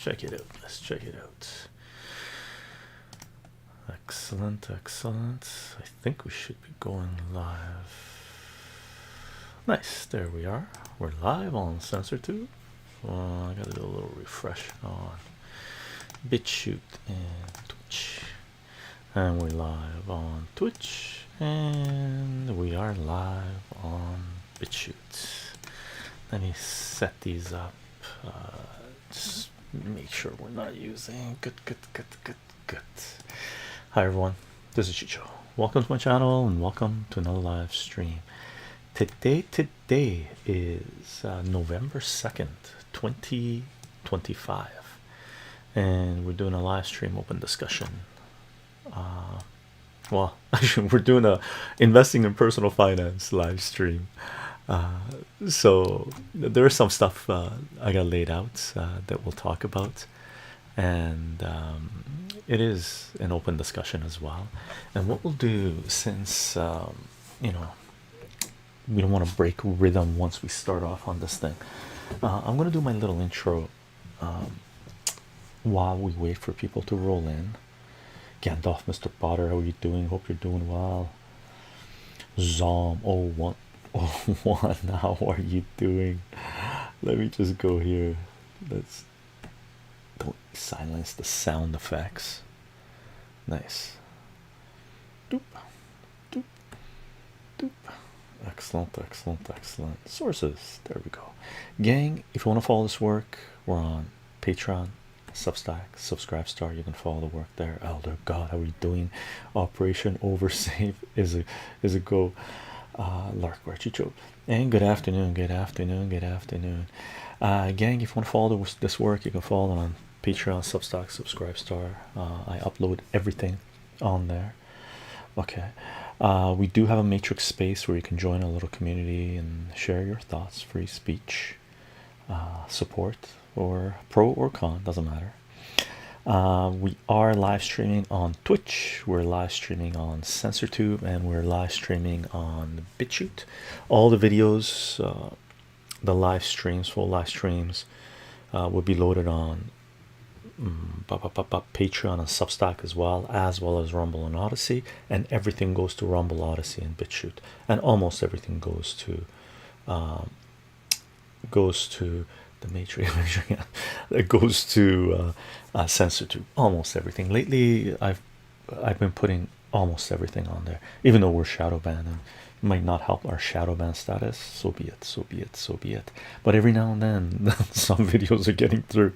check it out. Let's check it out. Excellent, excellent. I think we should be going live. Nice, there we are. We're live on SensorTube. I gotta do a little refresh on BitChute and Twitch. And we're live on Twitch, and we are live on BitChute. Let me set these up. Just make sure we're not using good. Hi everyone, this is Chycho. Welcome to my channel and welcome to another live stream. Today is November 2nd, 2025, and we're doing a live stream open discussion. Well, actually, we're doing a investing in personal finance live stream. So there is some stuff I got laid out that we'll talk about, and it is an open discussion as well. And what we'll do, since you know, we don't want to break rhythm once we start off on this thing, I'm gonna do my little intro while we wait for people to roll in. Gandalf, Mr. Potter, how are you doing? Hope you're doing well. Zom 01, how are you doing? Let me just go here. Let's don't silence the sound effects. Nice. Doop, doop, doop. Excellent, excellent. Sources, there we go. Gang, if you want to follow this work, we're on Patreon, Substack, Subscribestar. You can follow the work there. Elder God, how are you doing? Operation Oversave is a go. Larkware Chycho, and good afternoon. Gang, if you want to follow this work, you can follow on Patreon, Substack, Subscribestar. I upload everything on there. Okay, we do have a matrix space where you can join a little community and share your thoughts. Free speech, support, or pro or con, doesn't matter. We are live streaming on Twitch, we're live streaming on SensorTube, and we're live streaming on BitChute. All the videos, the live streams, full live streams, will be loaded on Patreon and Substack as well as Rumble and Odyssey, and everything goes to Rumble, Odyssey, and BitChute, and almost everything goes to the matrix. It goes to SensorTube. Almost everything. Lately I've been putting almost everything on there, even though we're shadow banned, and it might not help our shadow ban status. So be it. But every now and then some videos are getting through,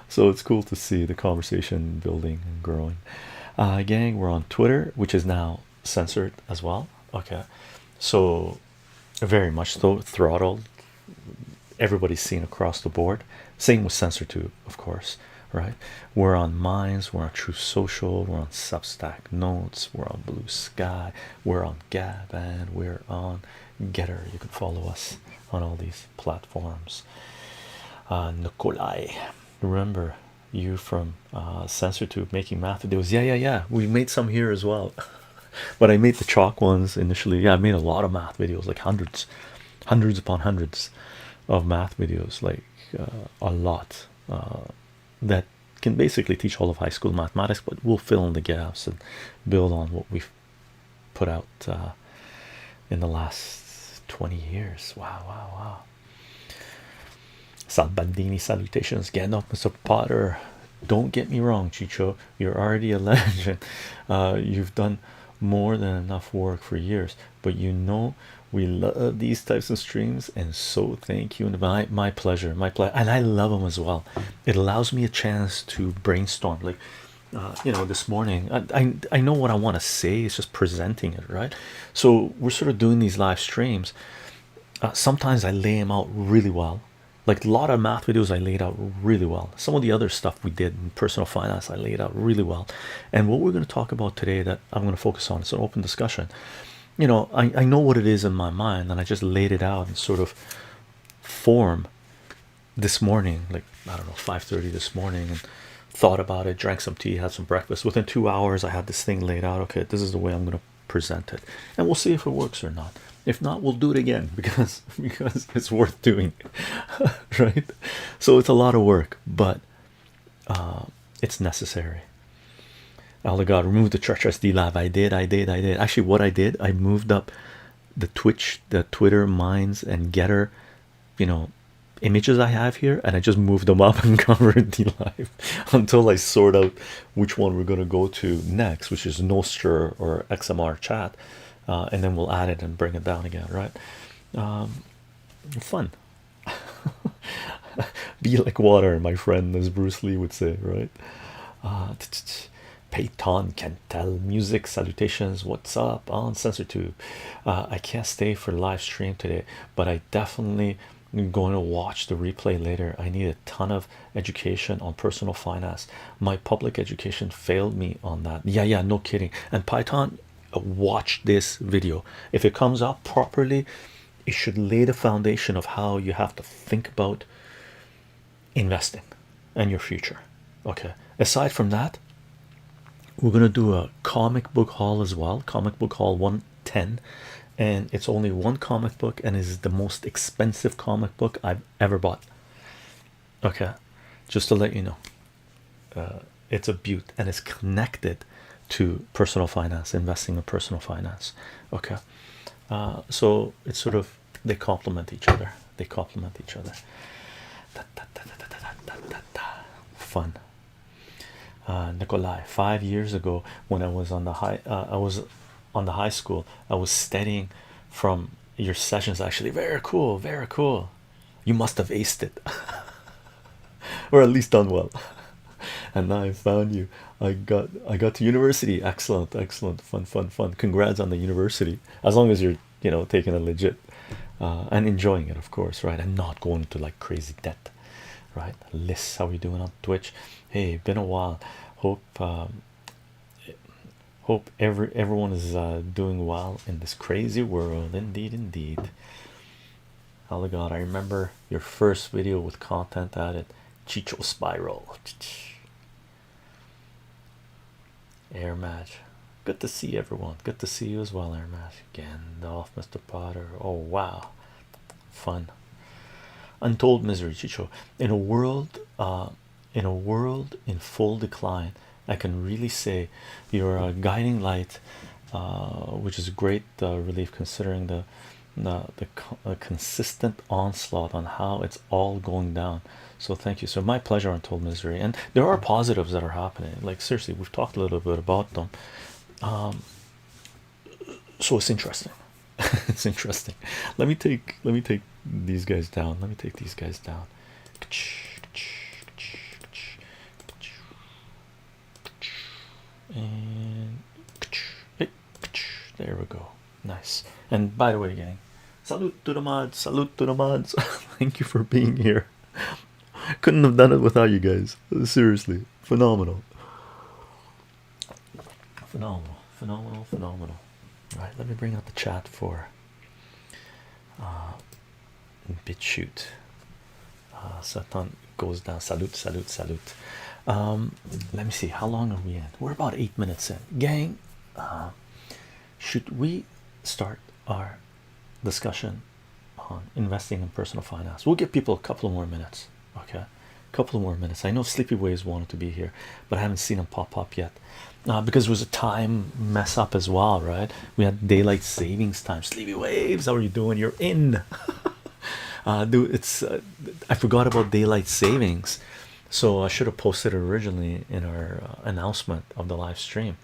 so it's cool to see the conversation building and growing. Gang, we're on Twitter, which is now censored as well. Okay, so very much so throttled. Everybody's seen across the board. Same with SensorTube, of course, right? We're on Minds, we're on True Social, we're on Substack Notes, we're on Blue Sky, we're on Gab, and we're on Getter. You can follow us on all these platforms. Nikolai, remember you from SensorTube making math videos? Yeah, we made some here as well. But I made the chalk ones initially. Yeah, I made a lot of math videos, like hundreds upon hundreds of math videos, like a lot, that can basically teach all of high school mathematics, but we'll fill in the gaps and build on what we've put out in the last 20 years. Wow. Sal Bandini, salutations. Gandalf, Mr. Potter, don't get me wrong, Chycho, you're already a legend. You've done more than enough work for years, but you know we love these types of streams, and so thank you. And my pleasure, and I love them as well. It allows me a chance to brainstorm. Like you know, this morning I know what I want to say. It's just presenting it, right? So we're sort of doing these live streams. Sometimes I lay them out really well. Like a lot of math videos I laid out really well. Some of the other stuff we did in personal finance I laid out really well. And what we're going to talk about today, that I'm going to focus on, it's an open discussion. You know, I know what it is in my mind, and I just laid it out in sort of form this morning, like I don't know, 5:30 this morning, and thought about it, drank some tea, had some breakfast. Within 2 hours I had this thing laid out. Okay, this is the way I'm going to present it, and we'll see if it works or not. If not, we'll do it again, because it's worth doing. Right? So it's a lot of work, but it's necessary. Oh god, remove the treacherous D-Lab. I did. Actually, what I did, I moved up the Twitch, the Twitter, Minds, and Getter, you know, images I have here, and I just moved them up and covered the live until I sort out which one we're going to go to next, which is Nostr or XMR chat, and then we'll add it and bring it down again, right? Fun. Be like water, my friend, as Bruce Lee would say, right? Peyton can tell music salutations. What's up on CensorTube? I can't stay for live stream today, but I definitely am going to watch the replay later. I need a ton of education on personal finance. My public education failed me on that. Yeah, no kidding. And Python, watch this video. If it comes out properly, it should lay the foundation of how you have to think about investing and your future. Okay, aside from that, we're gonna do a comic book haul as well. Comic book haul 110, and it's only one comic book, and is the most expensive comic book I've ever bought. Okay, just to let you know, it's a beaut, and it's connected to personal finance, investing in personal finance. Okay, so it's sort of, they complement each other. They complement each other. Fun. Nikolai, 5 years ago, when I was on the high school, I was studying from your sessions. Actually, very cool, very cool. You must have aced it, or at least done well. And now I found you. I got to university. Excellent, excellent, fun. Congrats on the university, as long as you're, you know, taking it legit, and enjoying it, of course, right? And not going to like crazy debt, right? Liz, how are you doing on Twitch? Hey, been a while. Hope everyone is doing well in this crazy world. Indeed. Oh my god, I remember your first video with content added. Chycho spiral. Air match. Good to see everyone. Good to see you as well, Air match. Gandalf, Mr. Potter. Oh wow, fun. Untold misery, Chycho. In a world in full decline, I can really say you're a guiding light, which is a great relief, considering the consistent onslaught on how it's all going down. So thank you. So my pleasure, Untold misery. And there are positives that are happening. Like seriously, we've talked a little bit about them. So it's interesting. It's interesting. Let me take these guys down. Let me take these guys down. And there we go. Nice. And by the way, gang, salute to the mods. Salute to the mods. Thank you for being here. Couldn't have done it without you guys. Seriously, phenomenal. Phenomenal. Right, let me bring out the chat for BitChute. Satan goes down. Salute. Let me see, how long are we in? We're about 8 minutes in, gang. Should we start our discussion on investing in personal finance? We'll give people a couple more minutes. Okay, a couple more minutes. I know Sleepy Waves wanted to be here, but I haven't seen him pop up yet, because it was a time mess up as well, right? We had daylight savings time. Sleepy Waves, how are you doing? You're in. Dude, it's I forgot about daylight savings, so I should have posted it originally in our announcement of the live stream.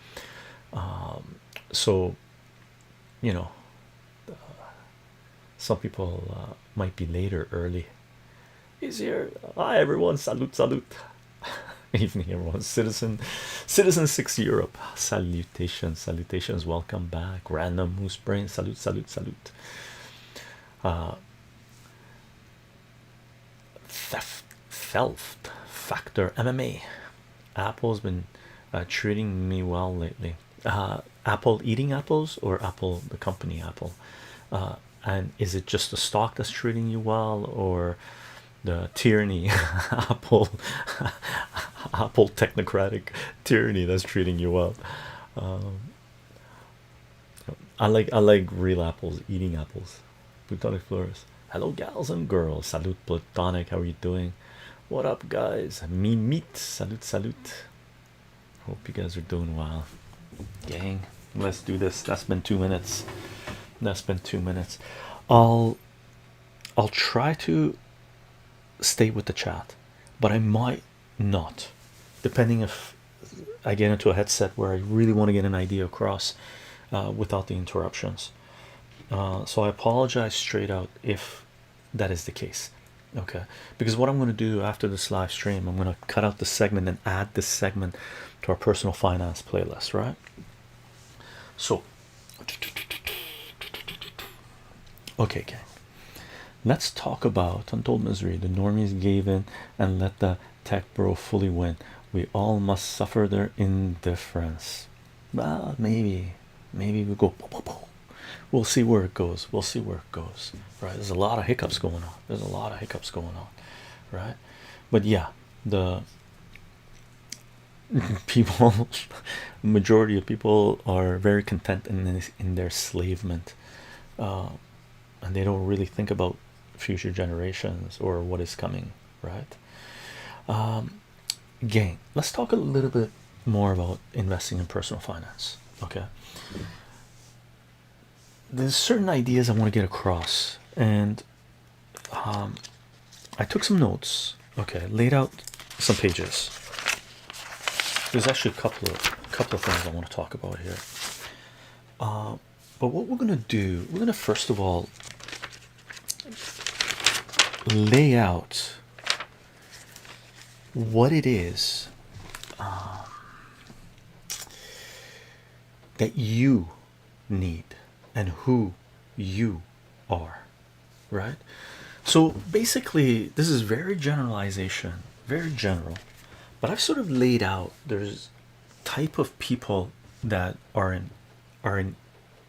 So you know, some people might be later, early. He's here. Hi everyone, salute. Evening everyone. Citizen 6 Europe, salutations, welcome back. Random Moose Brain, salute. Theft Factor MMA. Apple's been treating me well lately. Apple eating apples, or Apple the company Apple? And is it just the stock that's treating you well, or the tyranny Apple Apple technocratic tyranny that's treating you well? I like real apples, eating apples. Plutonic Flores. Hello gals and girls. Salute Platonic, how are you doing? What up, guys? Me meet. Salute, salute. Hope you guys are doing well. Gang, let's do this. That's been 2 minutes. That's been 2 minutes. I'll I'll try to stay with the chat, but I might not, depending if I get into a headset where I really want to get an idea across without the interruptions. So I apologize straight out if that is the case. Okay, because what I'm going to do after this live stream, I'm going to cut out the segment and add this segment to our personal finance playlist, right? So, okay, gang, let's talk about Untold Misery. The normies gave in and let the tech bro fully win. We all must suffer their indifference. Well, maybe we go. We'll see where it goes. We'll see where it goes. Right? There's a lot of hiccups going on. There's a lot of hiccups going on. Right? But yeah, the people, majority of people are very content in their enslavement, and they don't really think about future generations or what is coming. Right? Gang, let's talk a little bit more about investing in personal finance. Okay, there's certain ideas I want to get across, and I took some notes. Okay, laid out some pages. There's actually a couple of things I want to talk about here. But what we're gonna do, we're gonna first of all lay out what it is that you need and who you are, right? So basically, this is very generalization, very general, but I've sort of laid out there's type of people that are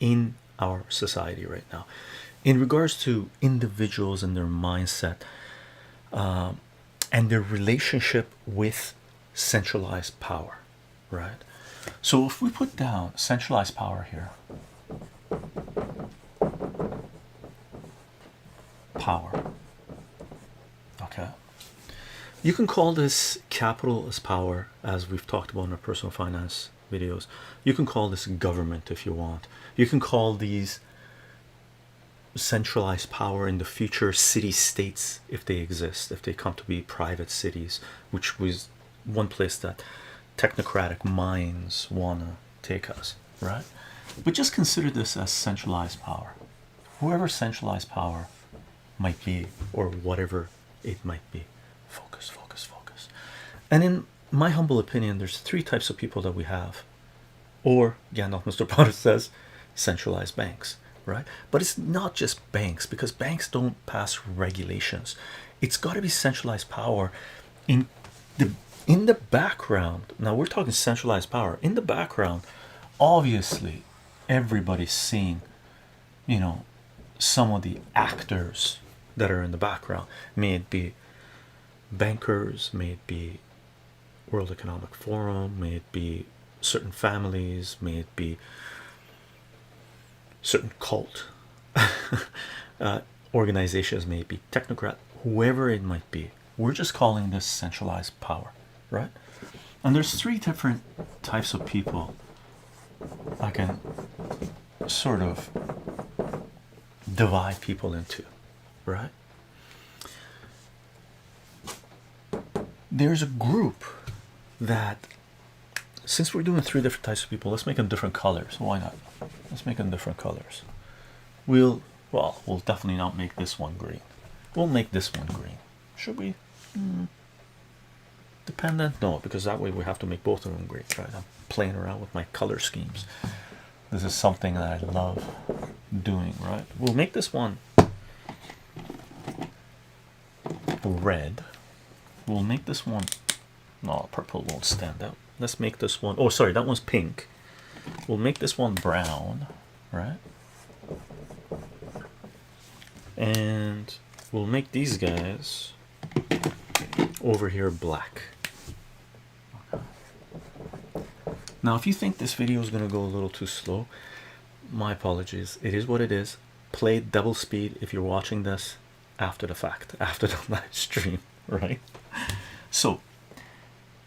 in our society right now in regards to individuals and their mindset, and their relationship with centralized power, right? So if we put down centralized power here, power, okay, you can call this capital as power, as we've talked about in our personal finance videos. You can call this government if you want. You can call these centralized power in the future city states, if they exist, if they come to be private cities, which was one place that technocratic minds want to take us, right? But just consider this as centralized power, whoever centralized power might be, or whatever it might be. Focus, focus, focus. And in my humble opinion, there's three types of people that we have, or Gandalf Mr. Potter says, centralized banks, right? But it's not just banks, because banks don't pass regulations. It's got to be centralized power in the background. Now we're talking centralized power in the background. Obviously, everybody's seeing, you know, some of the actors that are in the background. May it be bankers, may it be World Economic Forum, may it be certain families, may it be certain cult organizations, may it be technocrat, whoever it might be. We're just calling this centralized power, right? And there's three different types of people I can sort of divide people into, right? There's a group that, since we're doing three different types of people, let's make them different colors. Why not? Let's make them different colors. We'll definitely not make this one green. We'll make this one green. Should we? Dependent? No, because that way we have to make both of them green, right? I'm playing around with my color schemes. This is something that I love doing, right? We'll make this one red. We'll make this one, no, purple won't stand out. Let's make this one, oh sorry, that one's pink. We'll make this one brown, right? And we'll make these guys over here black. Now if you think this video is going to go a little too slow, my apologies. It is what it is. Play double speed if you're watching this after the fact, after the live stream. right? So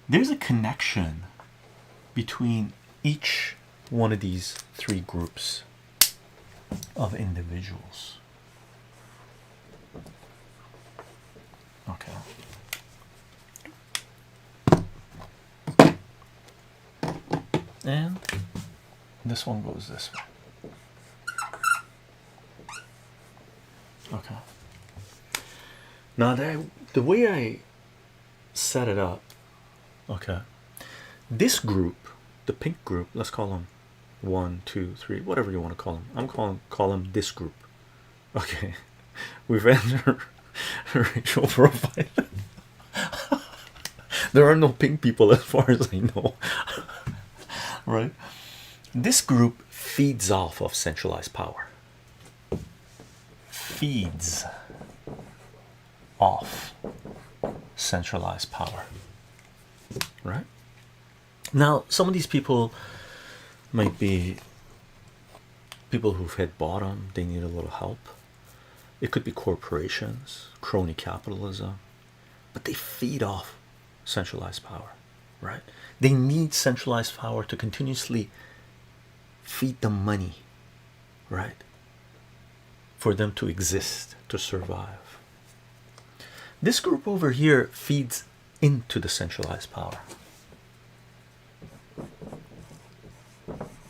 there's a connection between each one of these three groups of individuals. Okay. And this one goes this way. Okay. Now the way I set it up, okay, this group, the pink group, let's call them 1, 2, 3, whatever you want to call them. I'm call them this group. Okay, we've entered racial profile. There are no pink people as far as I know. Right? This group feeds off of centralized power. Feeds off centralized power. Right? Now, some of these people might be people who've hit bottom, they need a little help. It could be corporations, crony capitalism, but they feed off centralized power, right? They need centralized power to continuously feed them money, right? For them to exist, to survive. This group over here feeds into the centralized power.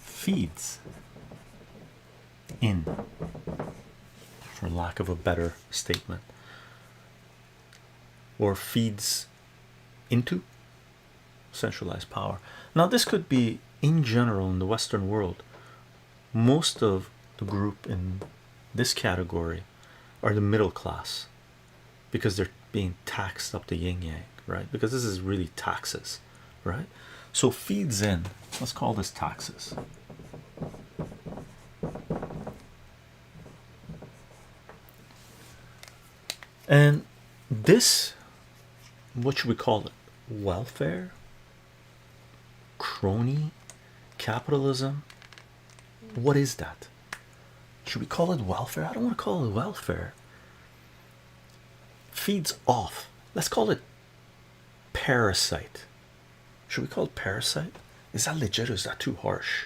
Feeds in, for lack of a better statement, or feeds into centralized power. Now this could be in general in the Western world. Most of the group in this category are the middle class, because they're being taxed up the yin yang, right? Because this is really taxes, right? So feeds in, let's call this taxes. And this, what should we call it? Welfare? Crony? Capitalism? What is that? Should we call it welfare? I don't want to call it welfare. Feeds off. Let's call it parasite. Should we call it parasite? Is that legit or is that too harsh?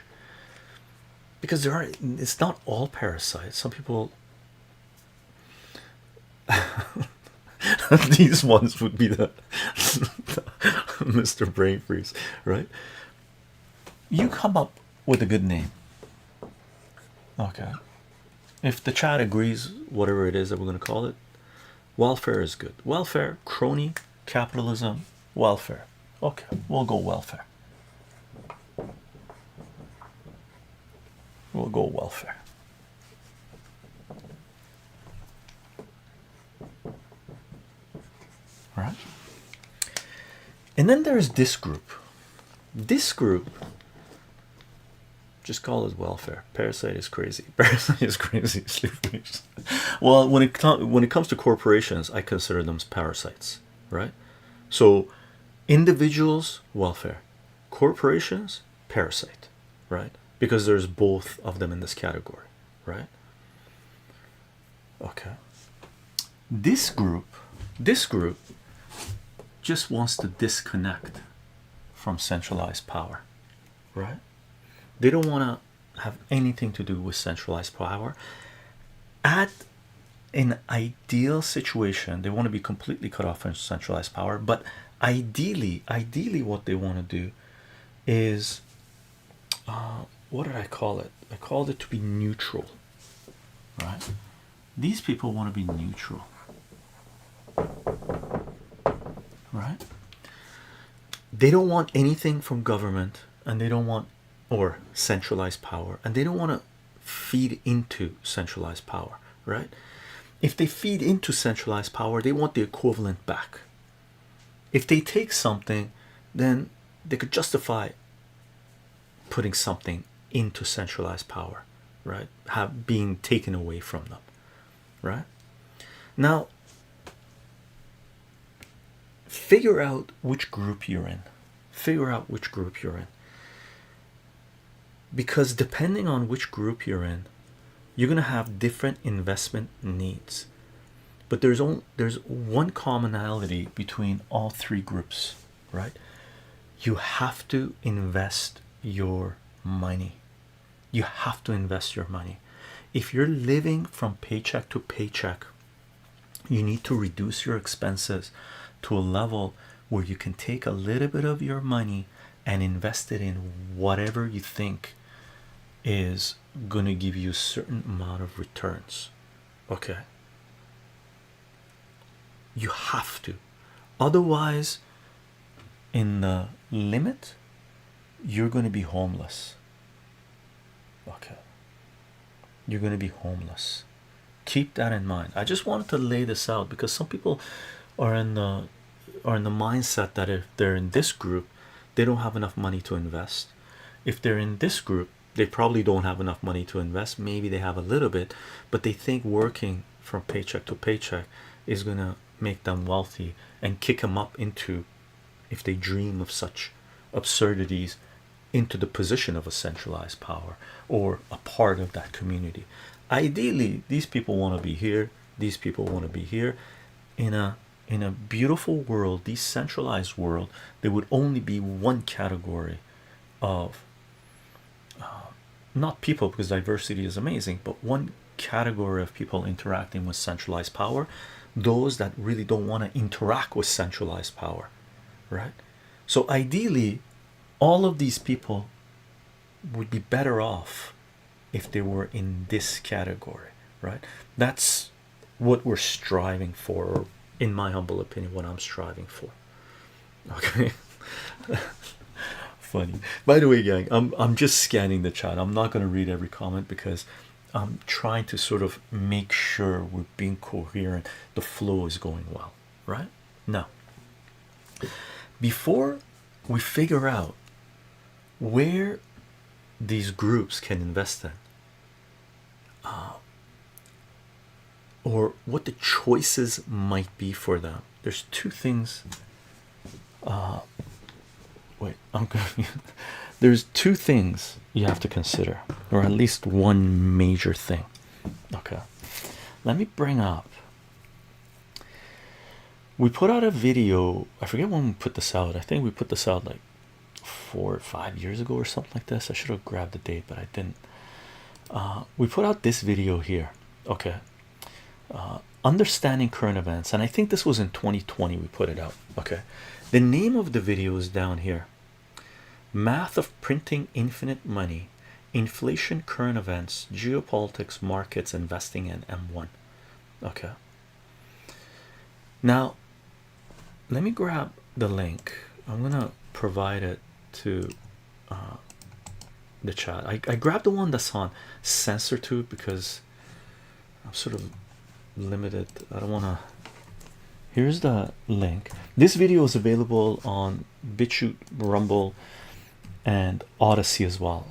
Because it's not all parasites. Some people these ones would be the Mr. Brain Freeze, right? You come up with a good name. Okay. If the chat agrees, whatever it is that we're going to call it, welfare is good. Welfare, crony, capitalism, welfare. Okay, we'll go welfare. We'll go welfare. Right? And then there's this group. This group, just call it welfare. Parasite is crazy. Parasite is crazy. Well, when it comes to corporations, I consider them parasites, right? So individuals, welfare. Corporations, parasite, right? Because there's both of them in this category, right? Okay. This group just wants to disconnect from centralized power, right? They don't want to have anything to do with centralized power. At an ideal situation, they want to be completely cut off from centralized power, but ideally what they want to do is what did I call it? I called it to be neutral, right? These people want to be neutral, right? They don't want anything from government, and they don't want, or centralized power, and they don't want to feed into centralized power, right? If they feed into centralized power, they want the equivalent back. If they take something, then they could justify putting something into centralized power, right? Being taken away from them, right? Now, figure out which group you're in. Figure out which group you're in. Because depending on which group you're in, you're going to have different investment needs. But there's one commonality between all three groups, right? You have to invest your money. You have to invest your money. If you're living from paycheck to paycheck, you need to reduce your expenses to a level where you can take a little bit of your money and invest it in whatever you think is going to give you a certain amount of returns. Okay, you have to, otherwise in the limit you're going to be homeless. Okay, you're going to be homeless. Keep that in mind. I just wanted to lay this out because some people are in the mindset that if they're in this group they don't have enough money to invest. If they're in this group they probably don't have enough money to invest. Maybe they have a little bit, but they think working from paycheck to paycheck is gonna make them wealthy and kick them up into, if they dream of such absurdities, into the position of a centralized power or a part of that community. Ideally these people want to be here, these people want to be here. In a beautiful world, decentralized world, there would only be one category of not people, because diversity is amazing, but one category of people interacting with centralized power, those that really don't want to interact with centralized power, right? So ideally all of these people would be better off if they were in this category, right? That's what we're striving for, or in my humble opinion what I'm striving for. Okay. Funny. By the way, gang, I'm just scanning the chat. I'm not going to read every comment because I'm trying to sort of make sure we're being coherent, the flow is going well, right? Now, before we figure out where these groups can invest in, or what the choices might be for them, there's two things. Wait, I'm going. There's two things you have to consider, or at least one major thing. Okay, let me bring up. We put out a video. I forget when we put this out. I think we put this out like 4 or 5 years ago or something like this. I should have grabbed the date, but I didn't. We put out this video here. Okay, understanding current events, and I think this was in 2020 we put it out. Okay, the name of the video is down here: Math of Printing Infinite Money, Inflation, Current Events, Geopolitics, Markets, Investing in M1. Okay, now let me grab the link. I'm gonna provide it to the chat. I grabbed the one that's on CensorTube because I'm sort of limited. I don't want to. Here's the link. This video is available on BitChute, Rumble, and Odyssey as well.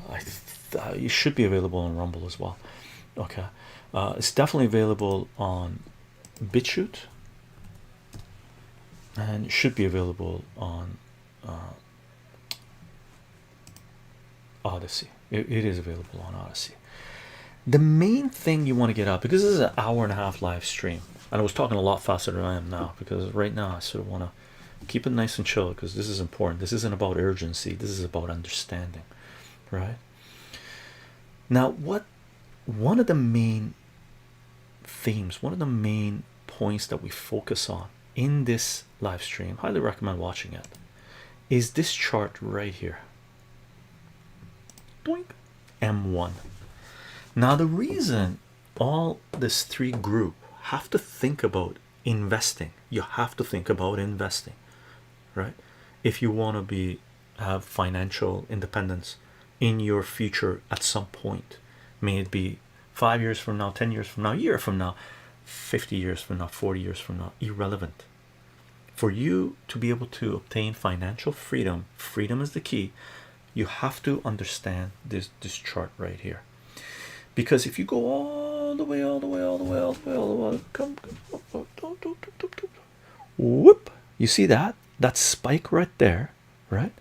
It should be available on Rumble as well. Okay, it's definitely available on BitChute, and it should be available on Odyssey. It is available on Odyssey. The main thing you want to get out, because this is an 1.5-hour live stream, and I was talking a lot faster than I am now because right now I sort of want to keep it nice and chill because this is important. This isn't about urgency, this is about understanding, right? Now, one of the main themes, one of the main points that we focus on in this live stream, highly recommend watching it, is this chart right here. Doink. M1. Now, the reason all this three group have to think about investing, you have to think about investing, right? If you want to have financial independence in your future at some point, may it be 5 years from now, 10 years from now, a year from now, 50 years from now, 40 years from now, irrelevant. For you to be able to obtain financial freedom, freedom is the key. You have to understand this chart right here, because if you go all the way, come, whoop, you see that spike right there, right?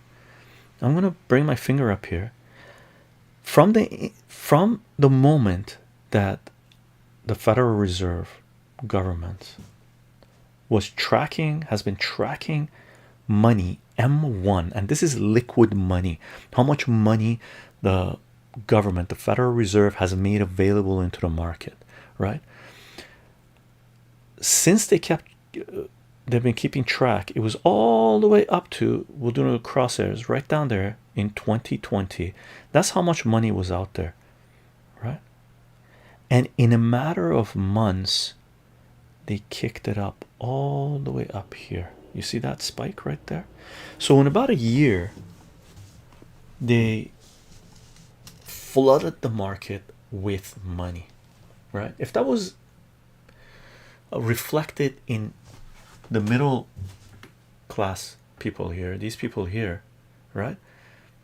I'm gonna bring my finger up here. From the moment that the Federal Reserve government has been tracking money M1, and this is liquid money, how much money the government, the Federal Reserve, has made available into the market, right? Since they've been keeping track, it was all the way up to, we'll do the crosshairs right down there in 2020. That's how much money was out there, right? And in a matter of months, they kicked it up all the way up here. You see that spike right there? So in about a year, they flooded the market with money, right? If that was reflected in the middle class people here, these people here, right,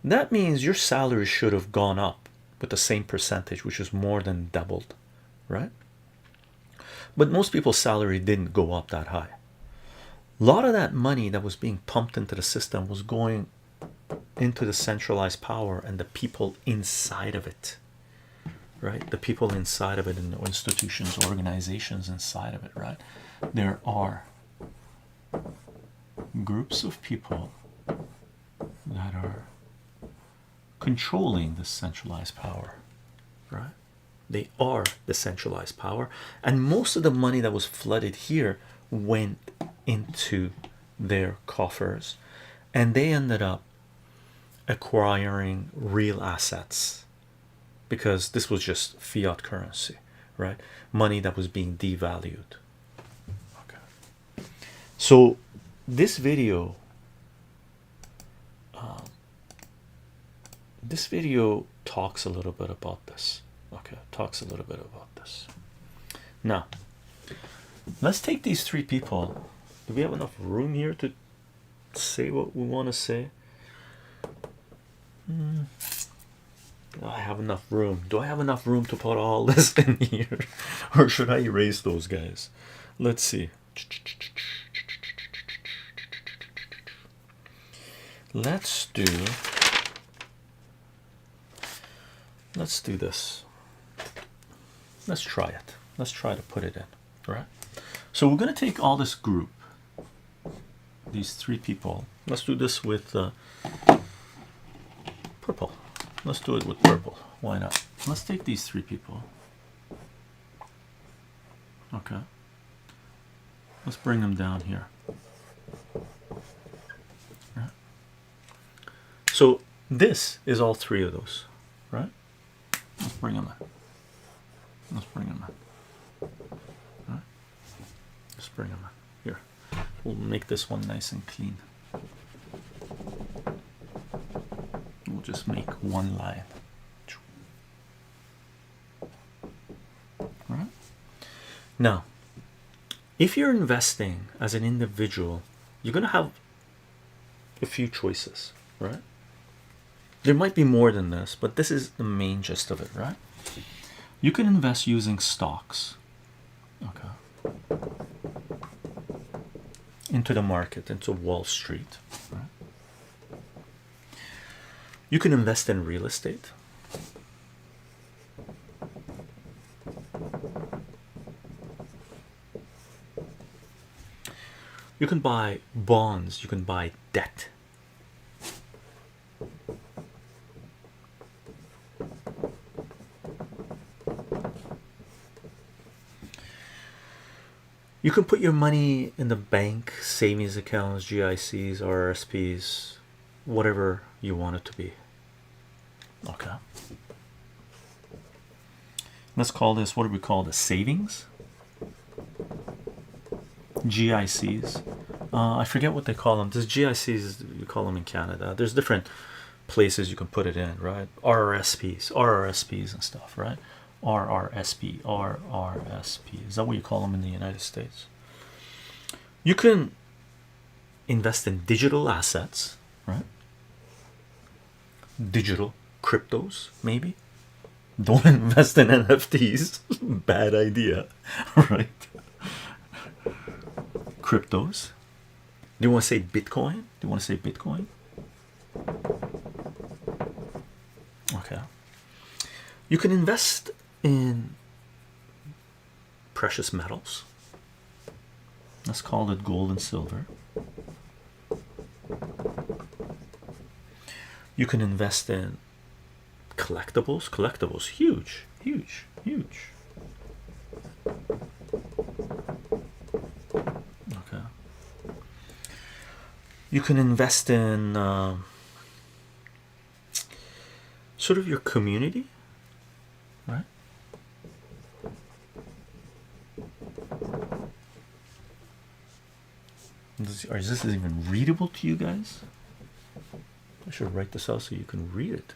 that means your salary should have gone up with the same percentage, which is more than doubled, right? But most people's salary didn't go up that high. A lot of that money that was being pumped into the system was going into the centralized power and the people inside of it, right? The people inside of it, and the institutions, organizations inside of it, right? There are groups of people that are controlling this centralized power, right? They are the centralized power, and most of the money that was flooded here went into their coffers, and they ended up acquiring real assets, because this was just fiat currency, right? Money that was being devalued. Okay, so this video talks a little bit about this. Okay, talks a little bit about this. Now let's take these three people. Do we have enough room here to say what we want to say? I have enough room. Do I have enough room to put all this in here, or should I erase those guys? Let's see. Let's do this. Let's try it. Let's try to put it in, right? So we're going to take all this group, these three people. Let's do this with purple. Let's do it with purple. Why not? Let's take these three people. Okay. Let's bring them down here. Right. So this is all three of those, right? Let's bring them in. Let's bring them in. Right. Let's bring them in. Here. We'll make this one nice and clean. We'll just make one line. All right. Now, if you're investing as an individual, you're going to have a few choices, right? There might be more than this, but this is the main gist of it, right? You can invest using stocks, okay, into the market, into Wall Street, right? You can invest in real estate. You can buy bonds, you can buy debt. You can put your money in the bank, savings accounts, GICs, RRSPs, whatever you want it to be. Okay. Let's call this, what do we call this? Savings? GICs. I forget what they call them. There's GICs, you call them in Canada. There's different places you can put it in, right? RRSPs and stuff, right? RRSP. Is that what you call them in the United States? You can invest in digital assets, right? Digital cryptos, maybe. Don't invest in NFTs. Bad idea, right? Cryptos. Do you want to say Bitcoin? Do you want to say Bitcoin? Okay. You can invest in precious metals, let's call it gold and silver. You can invest in collectibles, huge, huge, huge. Okay. You can invest in sort of your community, right? Is this even readable to you guys? I should write this out so you can read it.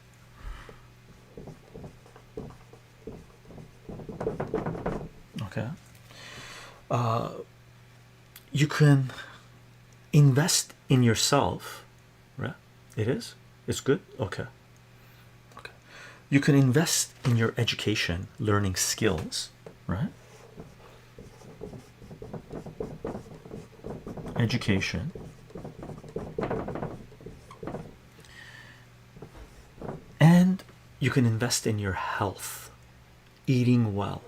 Okay. You can invest in yourself, right? It's good. Okay. You can invest in your education, learning skills, right? Education. And you can invest in your health, eating well,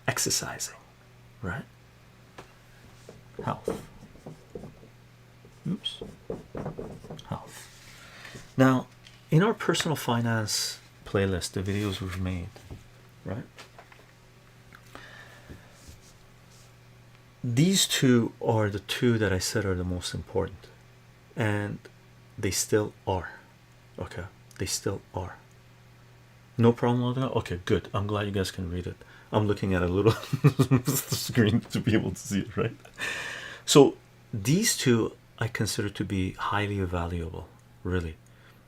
exercising, right? Health. Oops. Health. Now, in our personal finance playlist, the videos we've made, right? These two are the two that I said are the most important, and they still are. Okay, they still are. No problem with that. Okay, good. I'm glad you guys can read it. I'm looking at a little screen to be able to see it, right? So these two I consider to be highly valuable, really.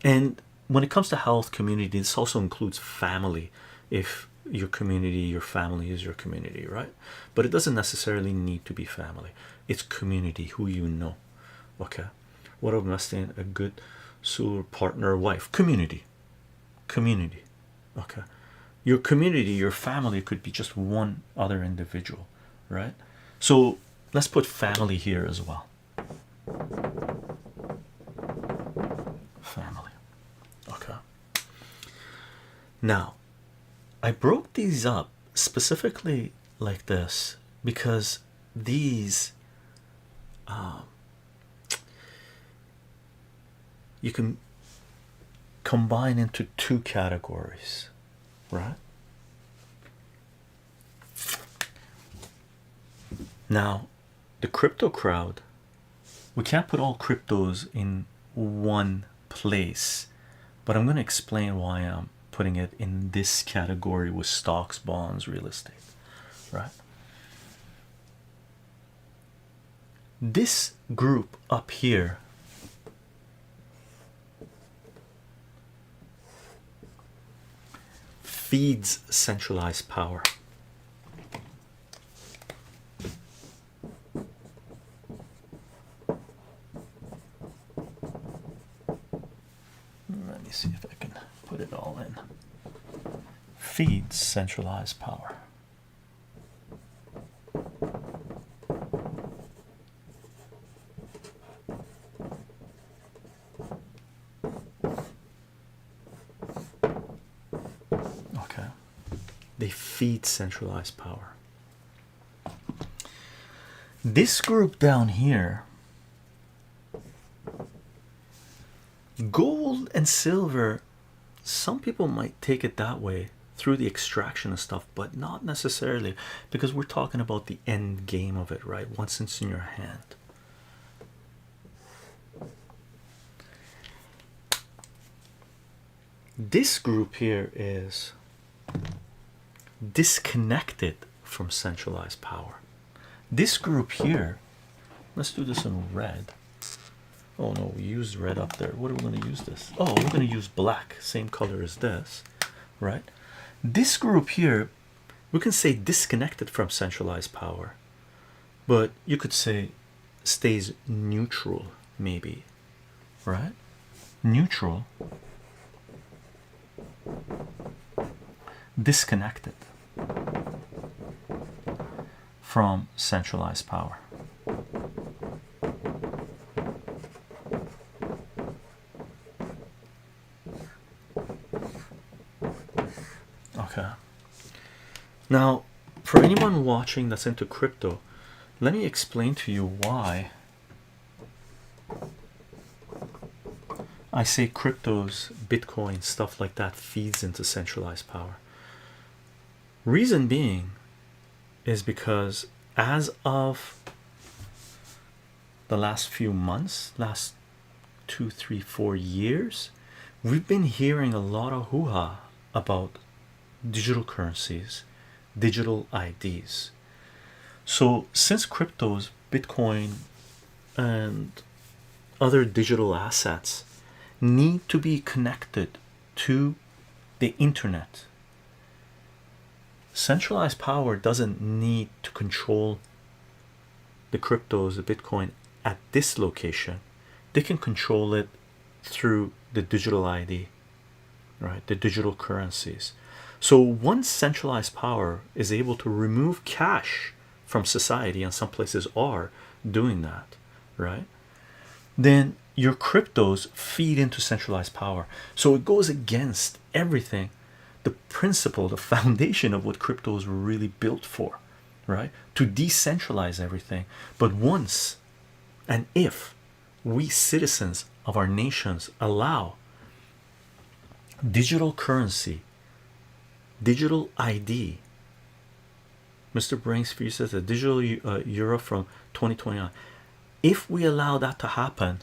And when it comes to health, community, this also includes family. If your community, your family is your community, right? But it doesn't necessarily need to be family. It's community, who you know. Okay. What about investing in a good soul partner, wife? Community. Community. Okay. Your community, your family could be just one other individual, right? So let's put family here as well. Family. Okay. Now, I broke these up specifically like this because these you can combine into two categories, right? Now, the crypto crowd, we can't put all cryptos in one place, but I'm going to explain why I'm putting it in this category with stocks, bonds, real estate, right? This group up here feeds centralized power. Let me see if I can put it all in. Feeds centralized power. Okay. They feed centralized power. This group down here, gold and silver, some people might take it that way through the extraction and stuff, but not necessarily, because we're talking about the end game of it, right? Once it's in your hand. This group here is disconnected from centralized power. This group here, let's do this in red. Oh no, we used red up there. What are we going to use this? Oh, we're going to use black, same color as this, right? This group here, we can say disconnected from centralized power, but you could say stays neutral, maybe, right? Neutral, disconnected from centralized power. Okay. Now, for anyone watching that's into crypto, let me explain to you why I say cryptos, Bitcoin, stuff like that feeds into centralized power. Reason being is because as of the last few months, last 2, 3, 4 years, we've been hearing a lot of hoo-ha about digital currencies, digital IDs. So since cryptos, Bitcoin, and other digital assets need to be connected to the internet, centralized power doesn't need to control the cryptos, the Bitcoin at this location. They can control it through the digital ID, right? The digital currencies. So once centralized power is able to remove cash from society, and some places are doing that, right? Then your cryptos feed into centralized power. So it goes against everything, the principle, the foundation of what cryptos were really built for, right? To decentralize everything. But once and if we citizens of our nations allow digital currency, digital ID, Mr. Brainsfeed says a digital euro from 2029. If we allow that to happen,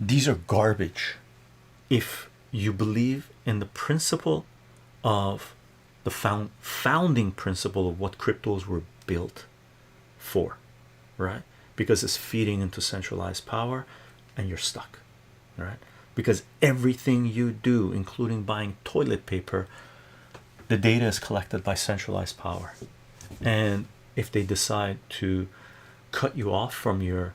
these are garbage. If you believe in the principle of the founding principle of what cryptos were built for, right? Because it's feeding into centralized power and you're stuck, right? Because everything you do, including buying toilet paper, the data is collected by centralized power. And if they decide to cut you off from your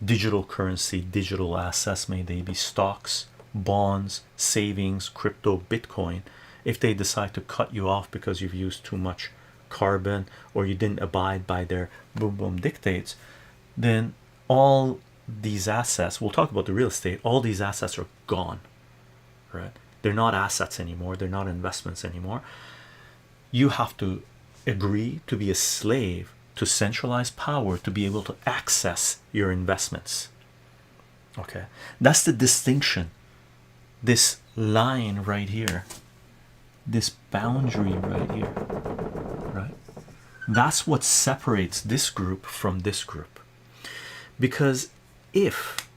digital currency, digital assets, may they be stocks, bonds, savings, crypto, Bitcoin, if they decide to cut you off because you've used too much carbon or you didn't abide by their boom boom dictates, then all these assets, we'll talk about the real estate, all these assets are gone, right? They're not assets anymore, they're not investments anymore. You have to agree to be a slave to centralized power to be able to access your investments. Okay, that's the distinction. This line right here, this boundary right here, right? That's what separates this group from this group. Because if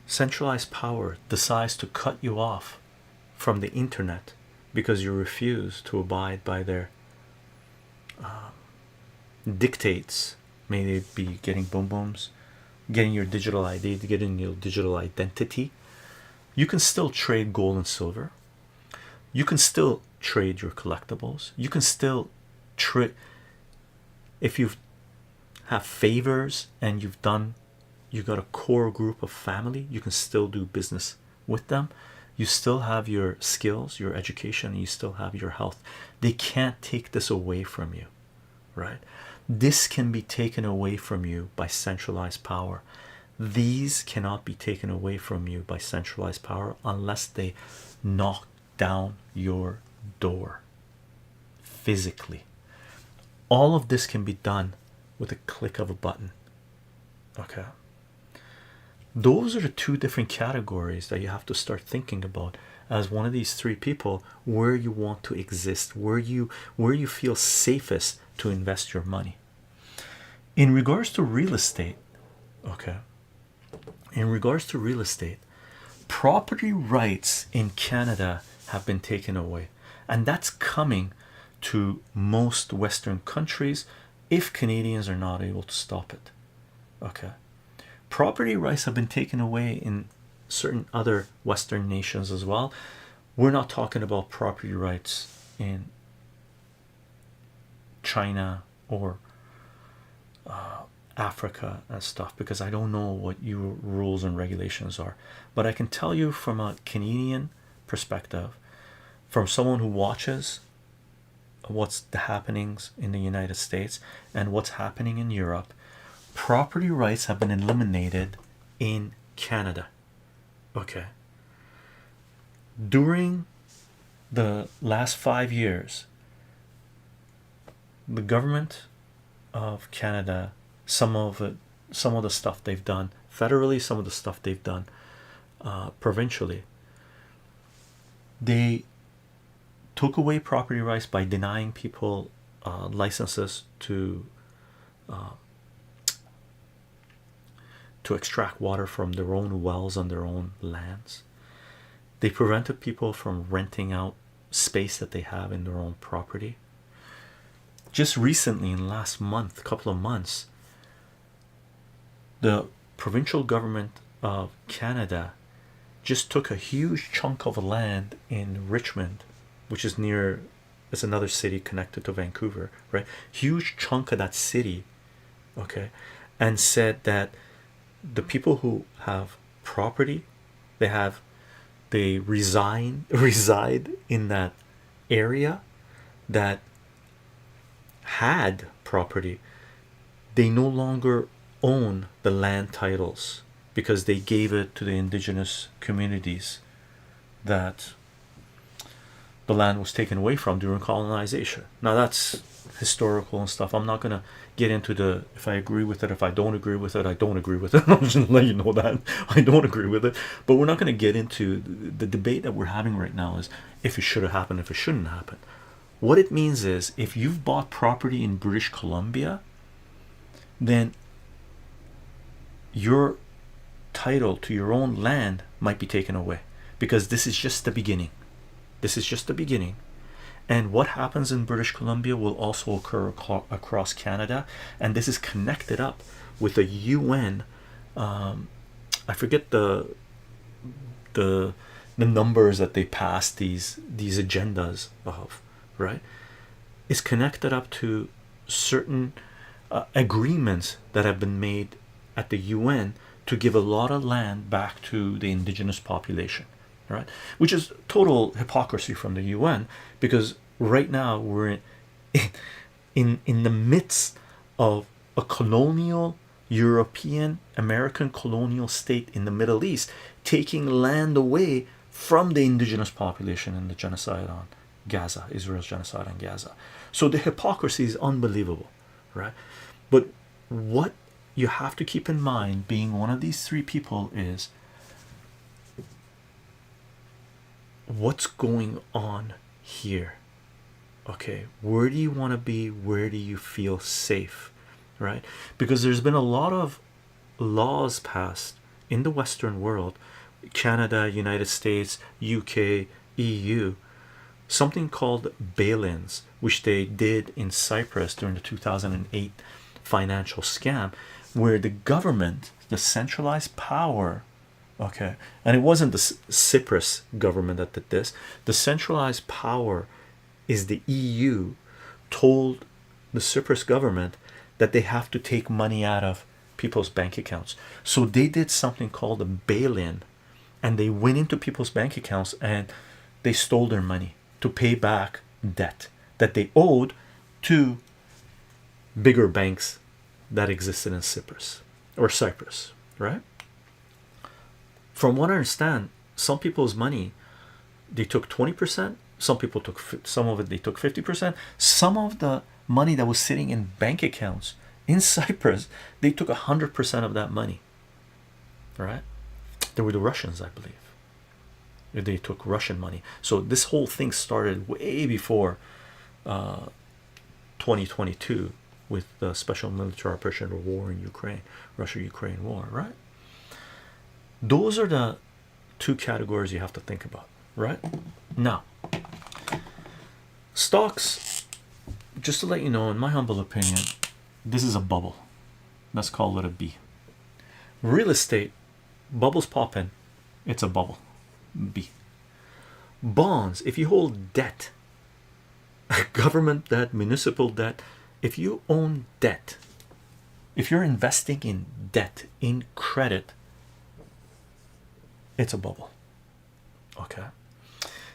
centralized power decides to cut you off from the internet because you refuse to abide by their dictates, may they be getting boom booms, getting your digital ID, getting your digital identity, you can still trade gold and silver. You can still trade your collectibles. You can still trade if you have favors and you got a core group of family, you can still do business with them. You still have your skills, your education, and you still have your health. They can't take this away from you, right? This can be taken away from you by centralized power. These cannot be taken away from you by centralized power unless they knock down your door physically. All of this can be done with a click of a button. Okay, those are the two different categories that you have to start thinking about as one of these three people, where you want to exist, where you feel safest to invest your money. In regards to real estate, okay, in regards to real estate, property rights in Canada have been taken away, and that's coming to most Western countries if Canadians are not able to stop it. Okay, property rights have been taken away in certain other Western nations as well. We're not talking about property rights in China or Africa and stuff, because I don't know what your rules and regulations are, but I can tell you from a Canadian perspective, from someone who watches what's the happenings in the United States and what's happening in Europe, property rights have been eliminated in Canada. Okay, during the last 5 years, the government of Canada, some of the stuff they've done federally, some of the stuff they've done provincially, they took away property rights by denying people licenses to extract water from their own wells on their own lands. They prevented people from renting out space that they have in their own property. Just recently, in the last month, couple of months, the provincial government of Canada just took a huge chunk of land in Richmond, which is near, it's another city connected to Vancouver, right? Huge chunk of that city, okay, and said that the people who have property, they reside in that area that had property, they no longer own the land titles because they gave it to the indigenous communities that the land was taken away from during colonization. Now that's historical and stuff. I'm not gonna get into the if I agree with it, if I don't agree with it, I don't agree with it. I'm just gonna let you know that I don't agree with it. But we're not gonna get into the debate that we're having right now is if it should have happened, if it shouldn't happen. What it means is if you've bought property in British Columbia, then your title to your own land might be taken away, because this is just the beginning. This is just the beginning. And what happens in British Columbia will also occur across Canada, and this is connected up with the UN. I forget the numbers that they passed these agendas of, right? It's connected up to certain agreements that have been made at the UN to give a lot of land back to the indigenous population, right? Which is total hypocrisy from the UN, because right now we're in the midst of a colonial European American colonial state in the Middle East taking land away from the indigenous population in the genocide on Gaza, Israel's genocide on Gaza. So the hypocrisy is unbelievable, right? But what you have to keep in mind, being one of these three people, is what's going on here. Okay, where do you want to be? Where do you feel safe, right? Because there's been a lot of laws passed in the Western world, Canada, United States, UK, EU, something called bail-ins, which they did in Cyprus during the 2008 financial scam, where the government, the centralized power, okay, and it wasn't the Cyprus government that did this, the centralized power is the EU, told the Cyprus government that they have to take money out of people's bank accounts. So they did something called a bail-in, and they went into people's bank accounts and they stole their money to pay back debt that they owed to bigger banks that existed in Cyprus, right? From what I understand, some people's money, they took 20%, some people took some of it, they took 50%. Some of the money that was sitting in bank accounts in Cyprus, they took 100% of that money, right? They were the Russians, I believe. They took Russian money. So this whole thing started way before 2022 with the special military operation or war in Ukraine, Russia-Ukraine war, right? Those are the two categories you have to think about, right? Now, stocks, just to let you know, in my humble opinion, this is a bubble. Let's call it a B. Real estate, bubbles pop in, it's a bubble. B. Bonds, if you hold debt, government debt, municipal debt, if you own debt, if you're investing in debt, in credit, it's a bubble. Okay.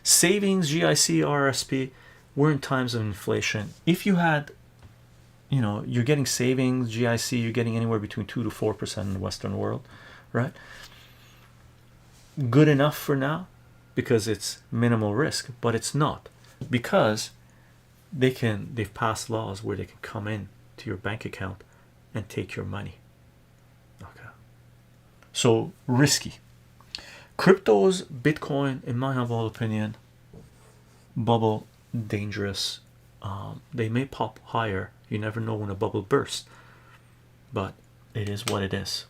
Savings, GIC, RSP, we're in times of inflation. If you had, you know, you're getting savings, GIC, you're getting anywhere between 2 to 4% in the Western world, right? Good enough for now because it's minimal risk, but it's not, because they've passed laws where they can come in to your bank account and take your money. Okay, so risky. Cryptos, Bitcoin, in my humble opinion, bubble, dangerous. They may pop higher, you never know when a bubble bursts, but it is what it is.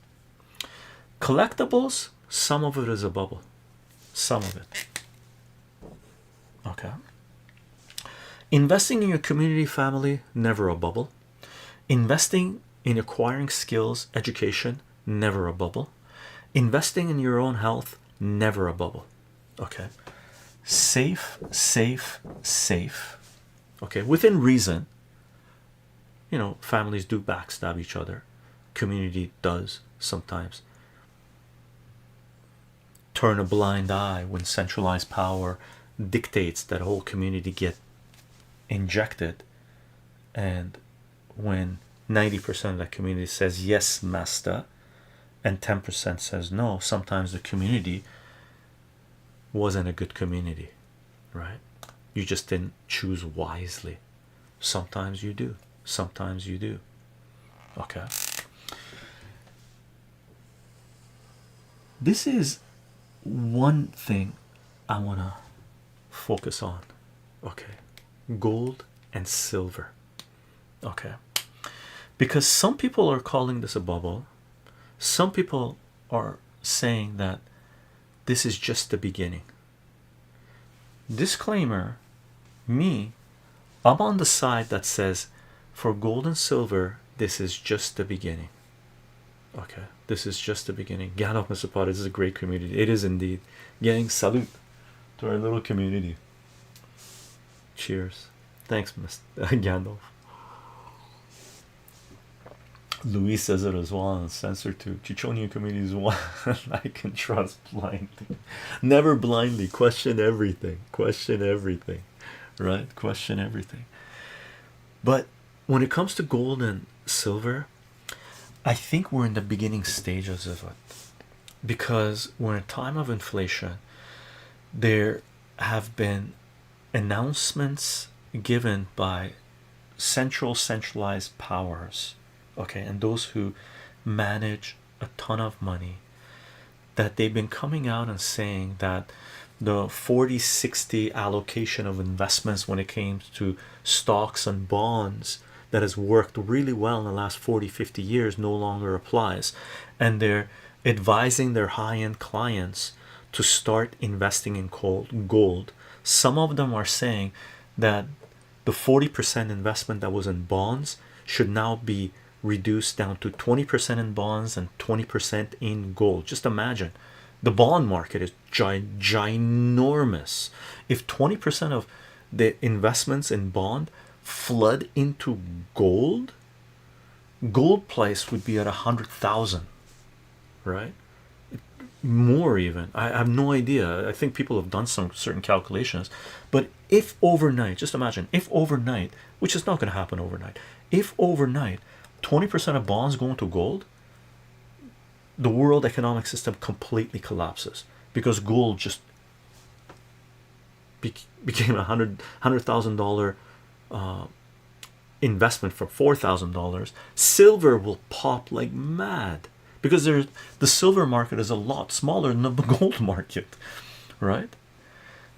Collectibles, some of it is a bubble, some of it. Okay. Investing in your community, family, never a bubble. Investing in acquiring skills, education, never a bubble. Investing in your own health, never a bubble. Okay. Safe, safe, safe. Okay, within reason. You know, families do backstab each other, community does sometimes turn a blind eye when centralized power dictates that whole community get injected, and when 90% of that community says yes master and 10% says no, sometimes the community wasn't a good community, right? You just didn't choose wisely. Sometimes you do, sometimes you do. Okay, this is one thing I want to focus on. Okay, gold and silver. Okay, because some people are calling this a bubble, some people are saying that this is just the beginning. Disclaimer, me, I'm on the side that says for gold and silver this is just the beginning. Okay, this is just the beginning. Gandalf, Mr. Potter, this is a great community. It is indeed. Gang, salute to our little community. Cheers. Thanks, Mr. Gandalf. Louis says it as well, and censor too. Chichonian community is one I can trust blindly. Never blindly. Question everything. Question everything. Right? Question everything. But when it comes to gold and silver, I think we're in the beginning stages of it, because we're in a time of inflation. There have been announcements given by centralized powers, okay, and those who manage a ton of money, that they've been coming out and saying that the 40-60 allocation of investments when it came to stocks and bonds that has worked really well in the last 40-50 years no longer applies, and they're advising their high-end clients to start investing in gold. Some of them are saying that the 40% investment that was in bonds should now be reduced down to 20% in bonds and 20% in gold. Just imagine, the bond market is ginormous. If 20% of the investments in bond flood into gold, gold price would be at 100,000, right? More even. I have no idea. I think people have done some certain calculations, but if overnight, just imagine, if overnight, which is not going to happen overnight, if overnight 20% of bonds go into gold, the world economic system completely collapses, because gold just became $100,000 investment for $4,000. Silver will pop like mad, because the silver market is a lot smaller than the gold market, right?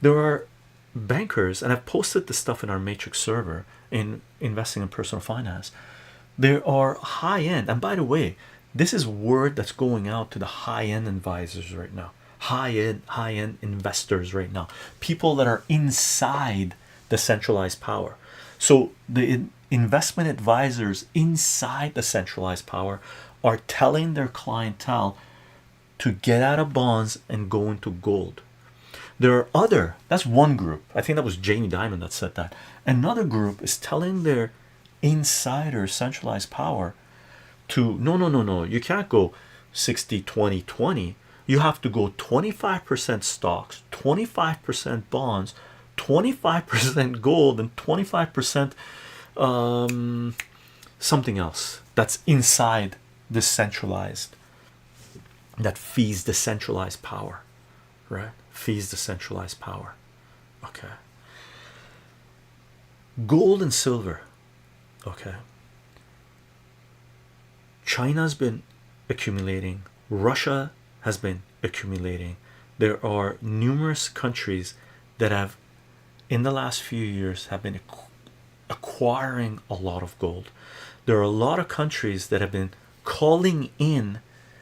There are bankers, and I've posted this stuff in our matrix server in investing in personal finance. There are high-end, and by the way, this is word that's going out to the high-end advisors right now, high-end investors right now, people that are inside the centralized power. So the investment advisors inside the centralized power are telling their clientele to get out of bonds and go into gold. There are other, that's one group, I think that was Jamie Dimon that said that. Another group is telling their insider centralized power to no, you can't go 60 20 20. You have to go 25% stocks, 25% bonds, 25% gold, and 25% something else that's inside the centralized, that feeds the centralized power, right? Feeds the centralized power. Okay, Gold and silver. Okay. China's been accumulating. Russia has been accumulating. There are numerous countries that have, in the last few years, have been acquiring a lot of gold. There are a lot of countries that have been calling in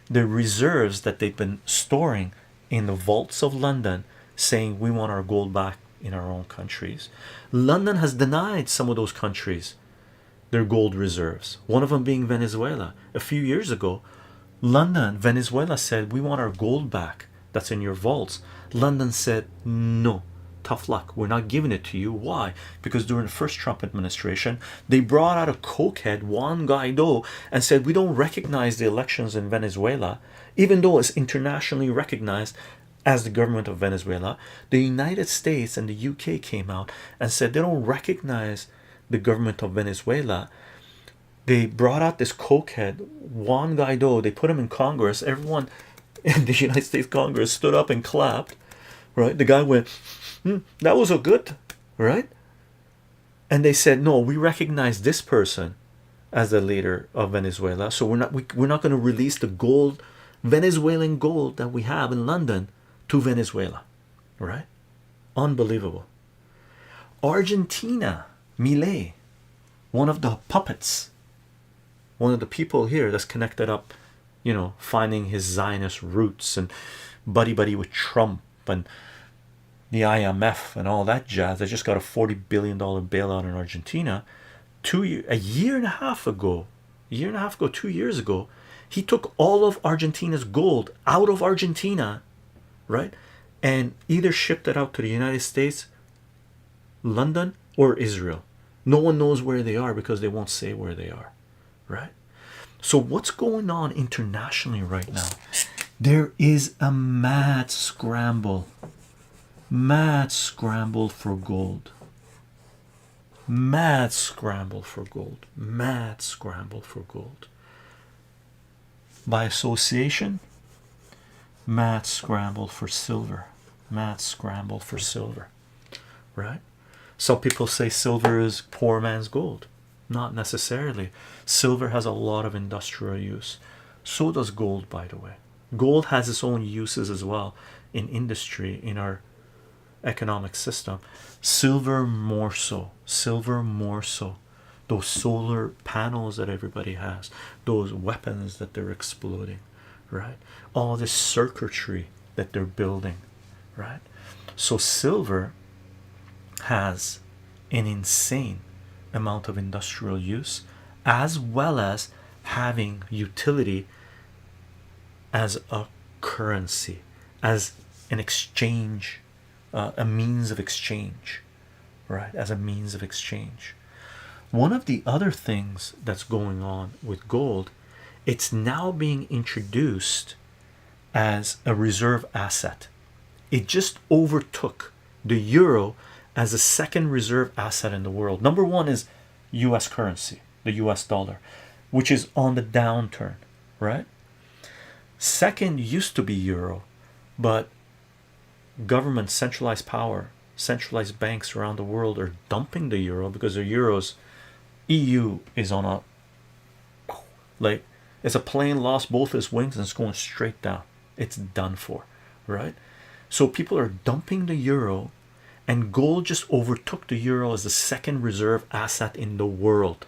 the reserves that they've been storing in the vaults of London, saying we want our gold back in our own countries. London has denied some of those countries their gold reserves, one of them being Venezuela. A few years ago, Venezuela said, we want our gold back that's in your vaults. London said, no, tough luck, we're not giving it to you. Why? Because during the first Trump administration, they brought out a cokehead, Juan Guaido, and said, we don't recognize the elections in Venezuela, even though it's internationally recognized as the government of Venezuela. The United States and the UK came out and said they don't recognize the government of Venezuela. They brought out this cokehead, Juan Guaido. They put him in Congress. Everyone in the United States Congress stood up and clapped. Right? The guy went, that was a good, right? And they said, no, we recognize this person as the leader of Venezuela. So we're not going to release the gold, Venezuelan gold that we have in London to Venezuela. Right? Unbelievable. Argentina, Milei, one of the puppets, one of the people here that's connected up, you know, finding his Zionist roots and buddy with Trump and the IMF and all that jazz. They just got a $40 billion bailout in Argentina. A year and a half ago, 2 years ago, he took all of Argentina's gold out of Argentina, right, and either shipped it out to the United States, London, or Israel. No one knows where they are because they won't say where they are, right? So what's going on internationally right now? There is a mad scramble for gold. Mad scramble for gold. By association, mad scramble for silver. Right? Some people say silver is poor man's gold. Not necessarily. Silver has a lot of industrial use. So does gold, by the way. Gold has its own uses as well in industry, in our economic system. Silver more so. Those solar panels that everybody has, those weapons that they're exploding, right? All this circuitry that they're building, right? So silver has an insane amount of industrial use, as well as having utility as a currency, as an exchange, a means of exchange, right? As a means of exchange. One of the other things that's going on with gold, it's now being introduced as a reserve asset. It just overtook the euro as a second reserve asset in the world. Number one is US currency, the US dollar, which is on the downturn, right? Second used to be euro, but government, centralized power, centralized banks around the world are dumping the euro because the euros, EU is on a, like, it's a plane lost both its wings and it's going straight down. It's done for, right? So people are dumping the euro, and gold just overtook the euro as the second reserve asset in the world.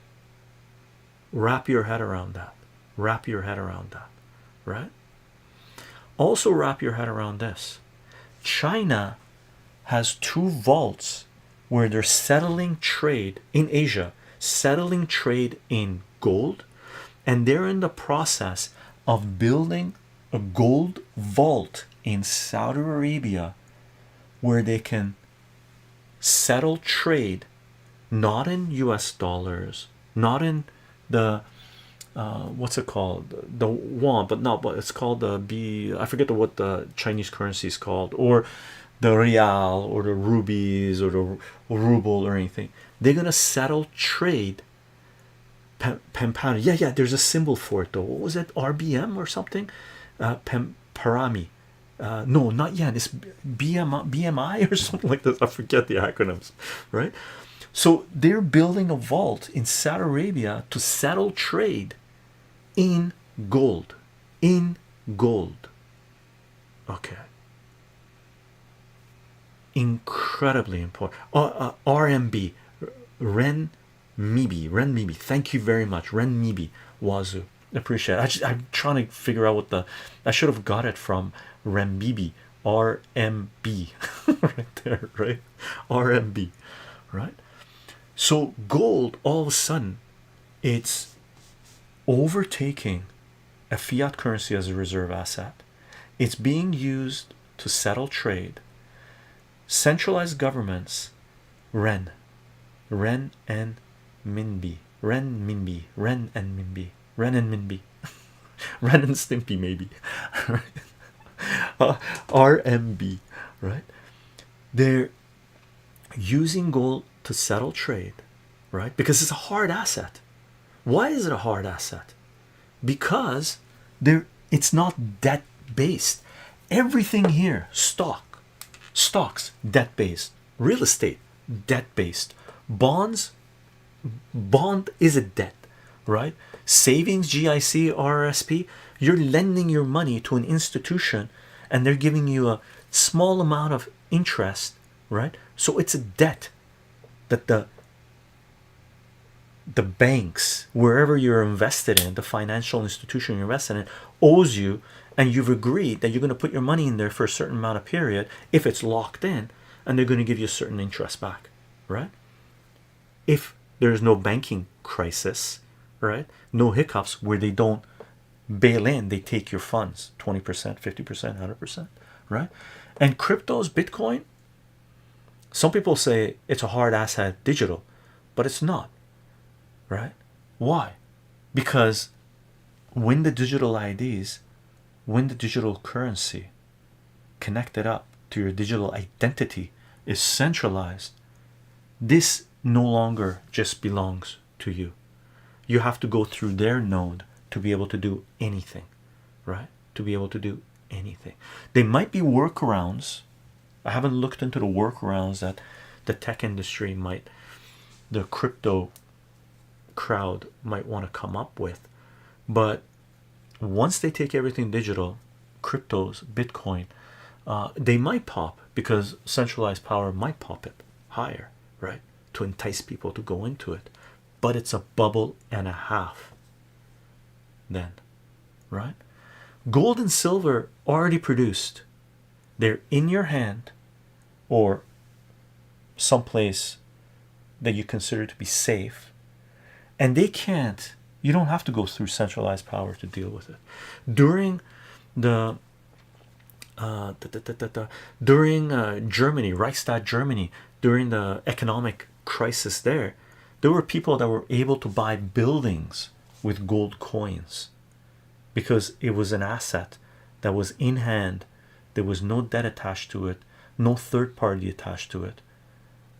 Wrap your head around that. Right? Also wrap your head around this. China has 2 vaults where they're settling trade in Asia, settling trade in gold, and they're in the process of building a gold vault in Saudi Arabia where they can settle trade not in US dollars, not in the what's it called, the yuan, but it's called the I forget what the Chinese currency is called, or the real or the rubies or the ruble or anything. They're gonna settle trade pound. Yeah, there's a symbol for it though. What was it? RBM or something? Parami. No, not yen. It's BMI or something like this. I forget the acronyms, right? So they're building a vault in Saudi Arabia to settle trade in gold. In gold. Okay. Incredibly important. RMB, renminbi. Thank you very much, renminbi. Wazoo, appreciate it. I'm trying to figure out what the, I should have got it from renminbi, RMB, right there, right? RMB, right? So gold, all of a sudden, it's overtaking a fiat currency as a reserve asset. It's being used to settle trade. Centralized governments, ren and minbi, ren and minbi, ren and stimpy maybe, RMB, right? They're using gold to settle trade, right? Because it's a hard asset. Why is it a hard asset? Because it's not debt based. Everything here, stocks, debt based, real estate, debt based, bond is a debt, right? Savings, GIC, RRSP, you're lending your money to an institution and they're giving you a small amount of interest, right? So it's a debt that the banks, wherever you're invested in, the financial institution you're invested in, owes you, and you've agreed that you're going to put your money in there for a certain amount of period if it's locked in, and they're going to give you a certain interest back, right? If there's no banking crisis, right, no hiccups where they don't bail in, they take your funds 20%, 50%, 100%, right? And cryptos, Bitcoin, some people say it's a hard asset digital, but it's not, right? Why? Because when the digital IDs, when the digital currency connected up to your digital identity is centralized, this no longer just belongs to you. You have to go through their node to be able to do anything, right? To be able to do anything. There might be workarounds. I haven't looked into the workarounds that the tech industry might, the crypto crowd might want to come up with, but once they take everything digital, cryptos, Bitcoin, they might pop because centralized power might pop it higher, right, to entice people to go into it. But it's a bubble and a half then, right? Gold and silver already produced, they're in your hand or someplace that you consider to be safe, and they can't, you don't have to go through centralized power to deal with it. During the Germany, Reichstag Germany, during the economic crisis there were people that were able to buy buildings with gold coins because it was an asset that was in hand. There was no debt attached to it, no third party attached to it,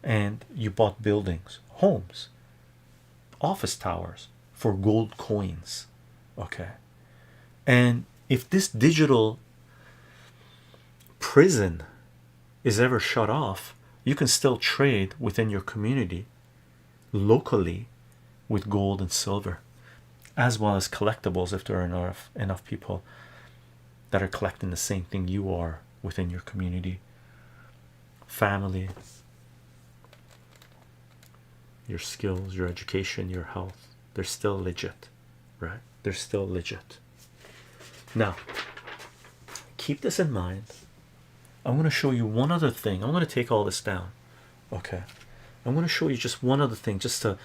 and you bought buildings, homes, office towers for gold coins. Okay. And if this digital prison is ever shut off, you can still trade within your community locally with gold and silver, as well as collectibles if there are enough people that are collecting the same thing you are within your community. Family, your skills, your education, your health, they're still legit, right? They're still legit. Now keep this in mind. I'm going to show you one other thing. I'm going to take all this down. Okay, I'm going to show you just one other thing, just to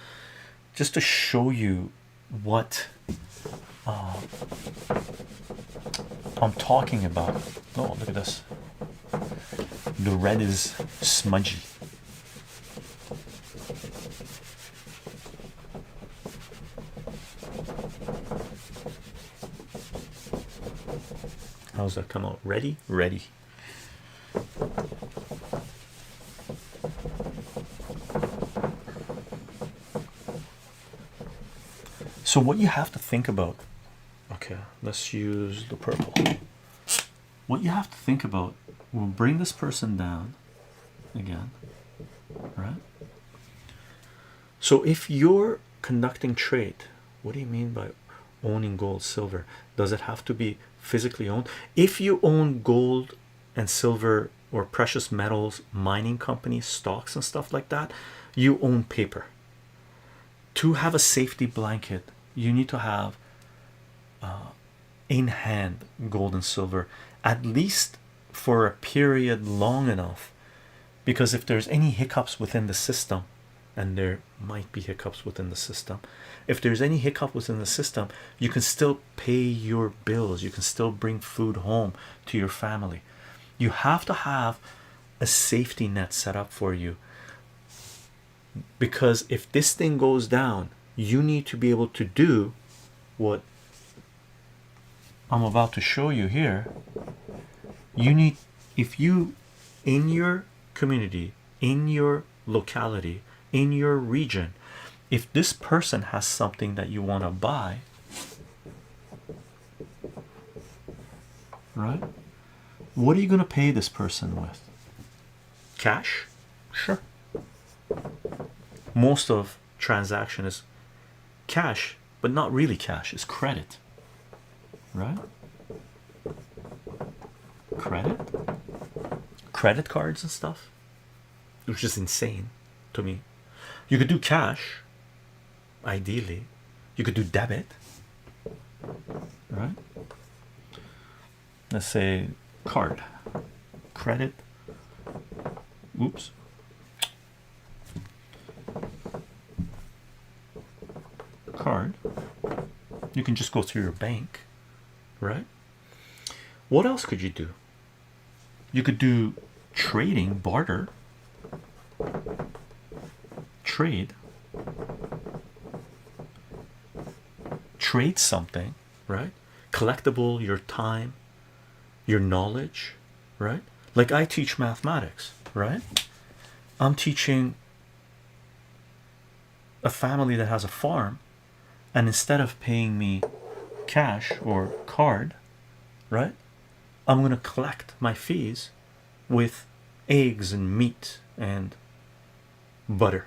show you what I'm talking about. Oh, look at this. The red is smudgy. How's that come out? Ready? Ready. So what you have to think about, okay, let's use the purple. What you have to think about, we'll bring this person down again, right? So if you're conducting trade, what do you mean by owning gold, silver? Does it have to be physically owned? If you own gold and silver or precious metals, mining companies, stocks and stuff like that, you own paper. To have a safety blanket, you need to have in hand gold and silver, at least for a period long enough, because if there's any hiccups within the system, and there might be hiccups within the system, if there's any hiccup within the system, you can still pay your bills, you can still bring food home to your family. You have to have a safety net set up for you, because if this thing goes down, you need to be able to do what I'm about to show you here. You need, if you, in your community, in your locality, in your region, if this person has something that you want to buy, right, what are you going to pay this person with? Cash? Sure. Most of transaction is cash, but not really cash. It's credit, right? Credit cards and stuff, which is insane to me. You could do cash, ideally. You could do debit, right? Let's say card, credit. Oops. Card. You can just go through your bank, right? What else could you do? You could do trading, barter, trade something, right? Collectible, your time, your knowledge, right? Like I teach mathematics, right? I'm teaching a family that has a farm, and instead of paying me cash or card, right, I'm going to collect my fees with eggs and meat and butter,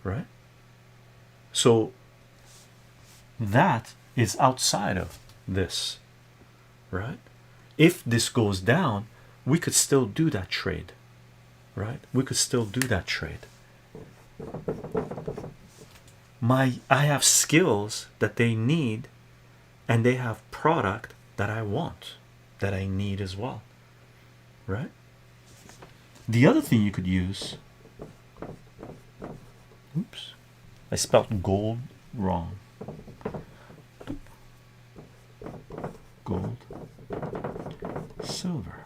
right? So that is outside of this, right? If this goes down, we could still do that trade, right? We could still do that trade. I have skills that they need, and they have product that I want, that I need as well, right? The other thing you could use, oops, I spelled gold wrong. Gold, silver.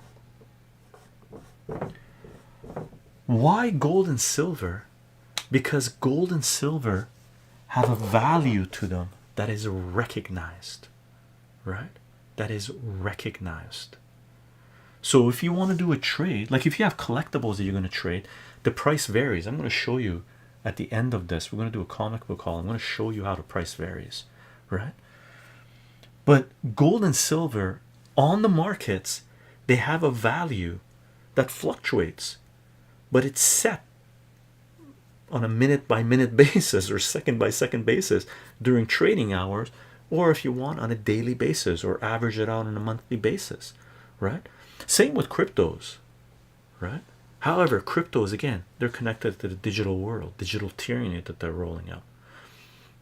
Why gold and silver? Because gold and silver have a value to them that is recognized, right? That is recognized. So if you want to do a trade, like if you have collectibles that you're going to trade, the price varies. I'm going to show you at the end of this. We're going to do a comic book haul. I'm going to show you how the price varies, right? But gold and silver on the markets, they have a value that fluctuates, but it's set on a minute by minute basis or second by second basis during trading hours, or if you want on a daily basis, or average it out on a monthly basis, right? Same with cryptos, right? However, cryptos, again, they're connected to the digital world, digital tyranny that they're rolling out.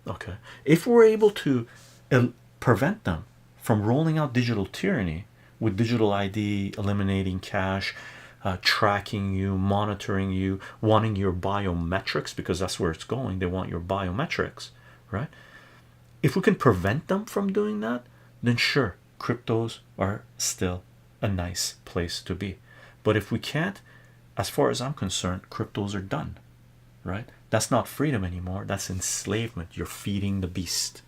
Okay, if we're able to prevent them from rolling out digital tyranny with digital ID, eliminating cash, tracking you, monitoring you, wanting your biometrics, because that's where it's going. They want your biometrics, right? If we can prevent them from doing that, then sure, cryptos are still a nice place to be. But if we can't, as far as I'm concerned, cryptos are done, right? That's not freedom anymore. That's enslavement. You're feeding the beast.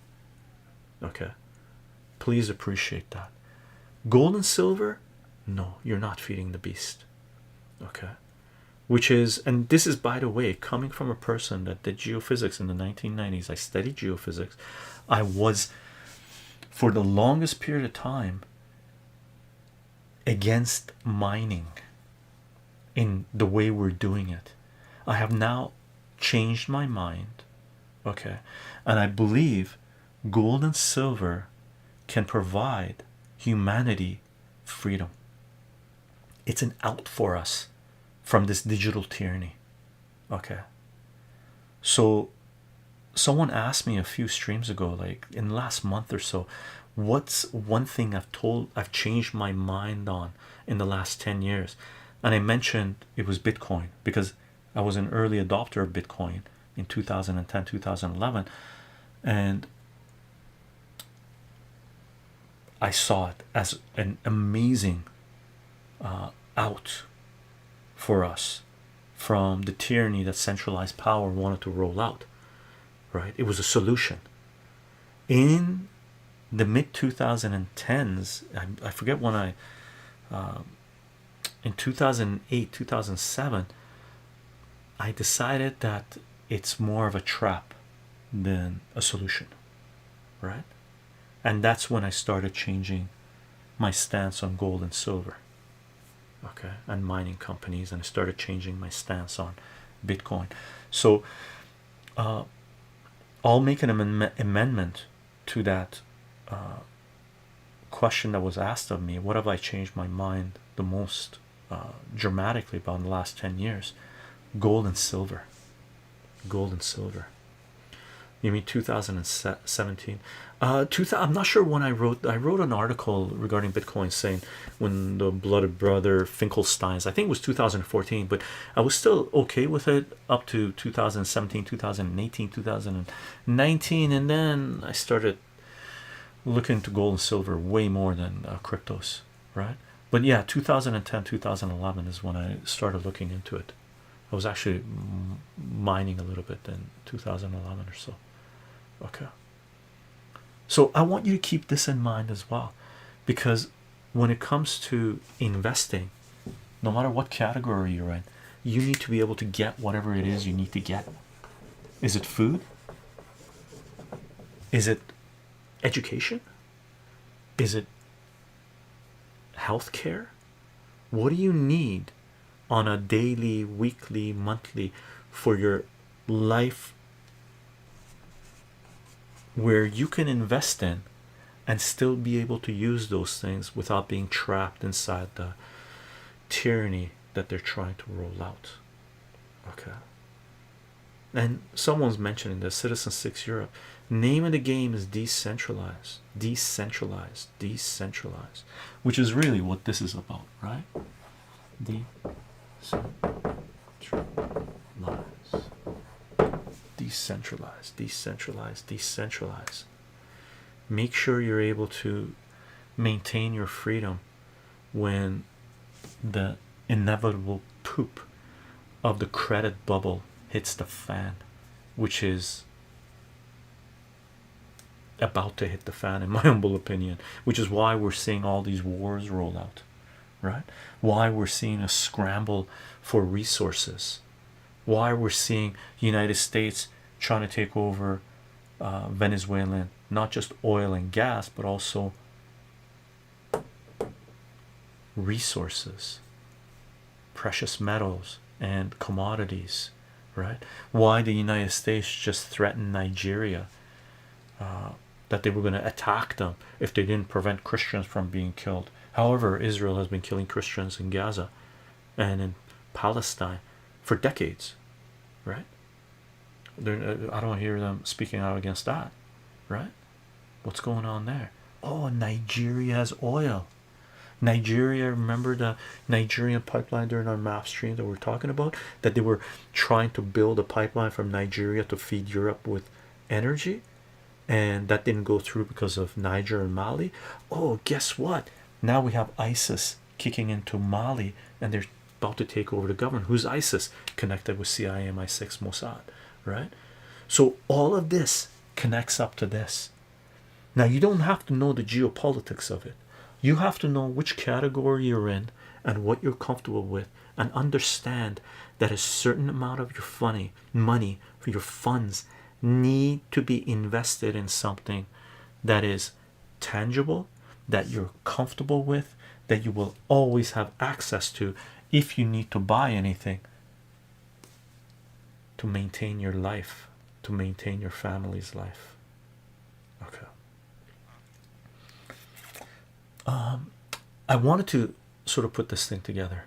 Okay, please appreciate that. Gold and silver, no, you're not feeding the beast. Okay, which is, and this is, by the way, coming from a person that did geophysics in the 1990s. I studied geophysics. I was, for the longest period of time, against mining in the way we're doing it. I have now changed my mind. Okay, and I believe gold and silver can provide humanity freedom. It's an out for us from this digital tyranny. Okay, so someone asked me a few streams ago, like in the last month or so, what's one thing I've changed my mind on in the last 10 years, and I mentioned it was Bitcoin, because I was an early adopter of Bitcoin in 2010 2011, and I saw it as an amazing out for us from the tyranny that centralized power wanted to roll out. Right, it was a solution in the mid 2010s. I forget when in 2008 2007 I decided that it's more of a trap than a solution, right? And that's when I started changing my stance on gold and silver, okay, and mining companies, and I started changing my stance on Bitcoin. So I'll make an amendment to that question that was asked of me. What have I changed my mind the most dramatically about in the last 10 years? Gold and silver. Gold and silver. You mean 2017? I'm not sure when I wrote an article regarding Bitcoin saying when the blooded brother Finkelsteins, I think it was 2014, but I was still okay with it up to 2017, 2018, 2019, and then I started looking into gold and silver way more than cryptos, right? But yeah, 2010 2011 is when I started looking into it. I was actually mining a little bit in 2011 or so. Okay, so I want you to keep this in mind as well, because when it comes to investing, no matter what category you're in, you need to be able to get whatever it is you need to get. Is it food? Is it education? Is it healthcare? What do you need on a daily, weekly, monthly for your life, where you can invest in and still be able to use those things without being trapped inside the tyranny that they're trying to roll out? Okay, and someone's mentioning this, Citizen 6 Europe, name of the game is decentralized, decentralized, decentralized, which is really what this is about, right? Decentralized, decentralized, decentralized. Make sure you're able to maintain your freedom when the inevitable poop of the credit bubble hits the fan, which is about to hit the fan in my humble opinion, which is why we're seeing all these wars roll out, right? Why we're seeing a scramble for resources, why we're seeing United States trying to take over Venezuelan, not just oil and gas, but also resources, precious metals and commodities, right? Why the United States just threatened Nigeria, that they were going to attack them if they didn't prevent Christians from being killed. However, Israel has been killing Christians in Gaza and in Palestine for decades, right? I don't hear them speaking out against that, right? What's going on there? Oh, Nigeria has oil. Nigeria, remember the Nigerian pipeline during our map stream that we're talking about, that they were trying to build a pipeline from Nigeria to feed Europe with energy, and that didn't go through because of Niger and Mali. Oh, guess what? Now we have ISIS kicking into Mali, and they're about to take over the government. Who's ISIS? Connected with CIA, MI6, Mossad, right? So all of this connects up to this. Now you don't have to know the geopolitics of it. You have to know which category you're in and what you're comfortable with, and understand that a certain amount of your money for your funds need to be invested in something that is tangible, that you're comfortable with, that you will always have access to if you need to buy anything to maintain your life, to maintain your family's life. Okay. I wanted to sort of put this thing together.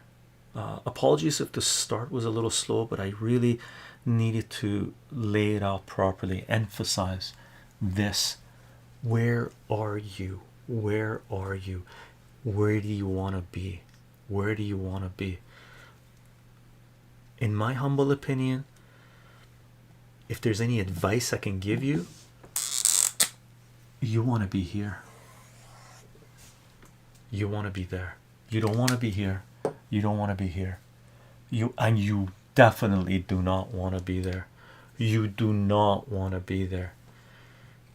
Apologies if the start was a little slow, but I really needed to lay it out properly, emphasize this. Where are you? Where are you? Where do you want to be? Where do you want to be? In my humble opinion, if there's any advice I can give you, you want to be here. You want to be there. You don't want to be here. You don't want to be here. You definitely do not want to be there. You do not want to be there.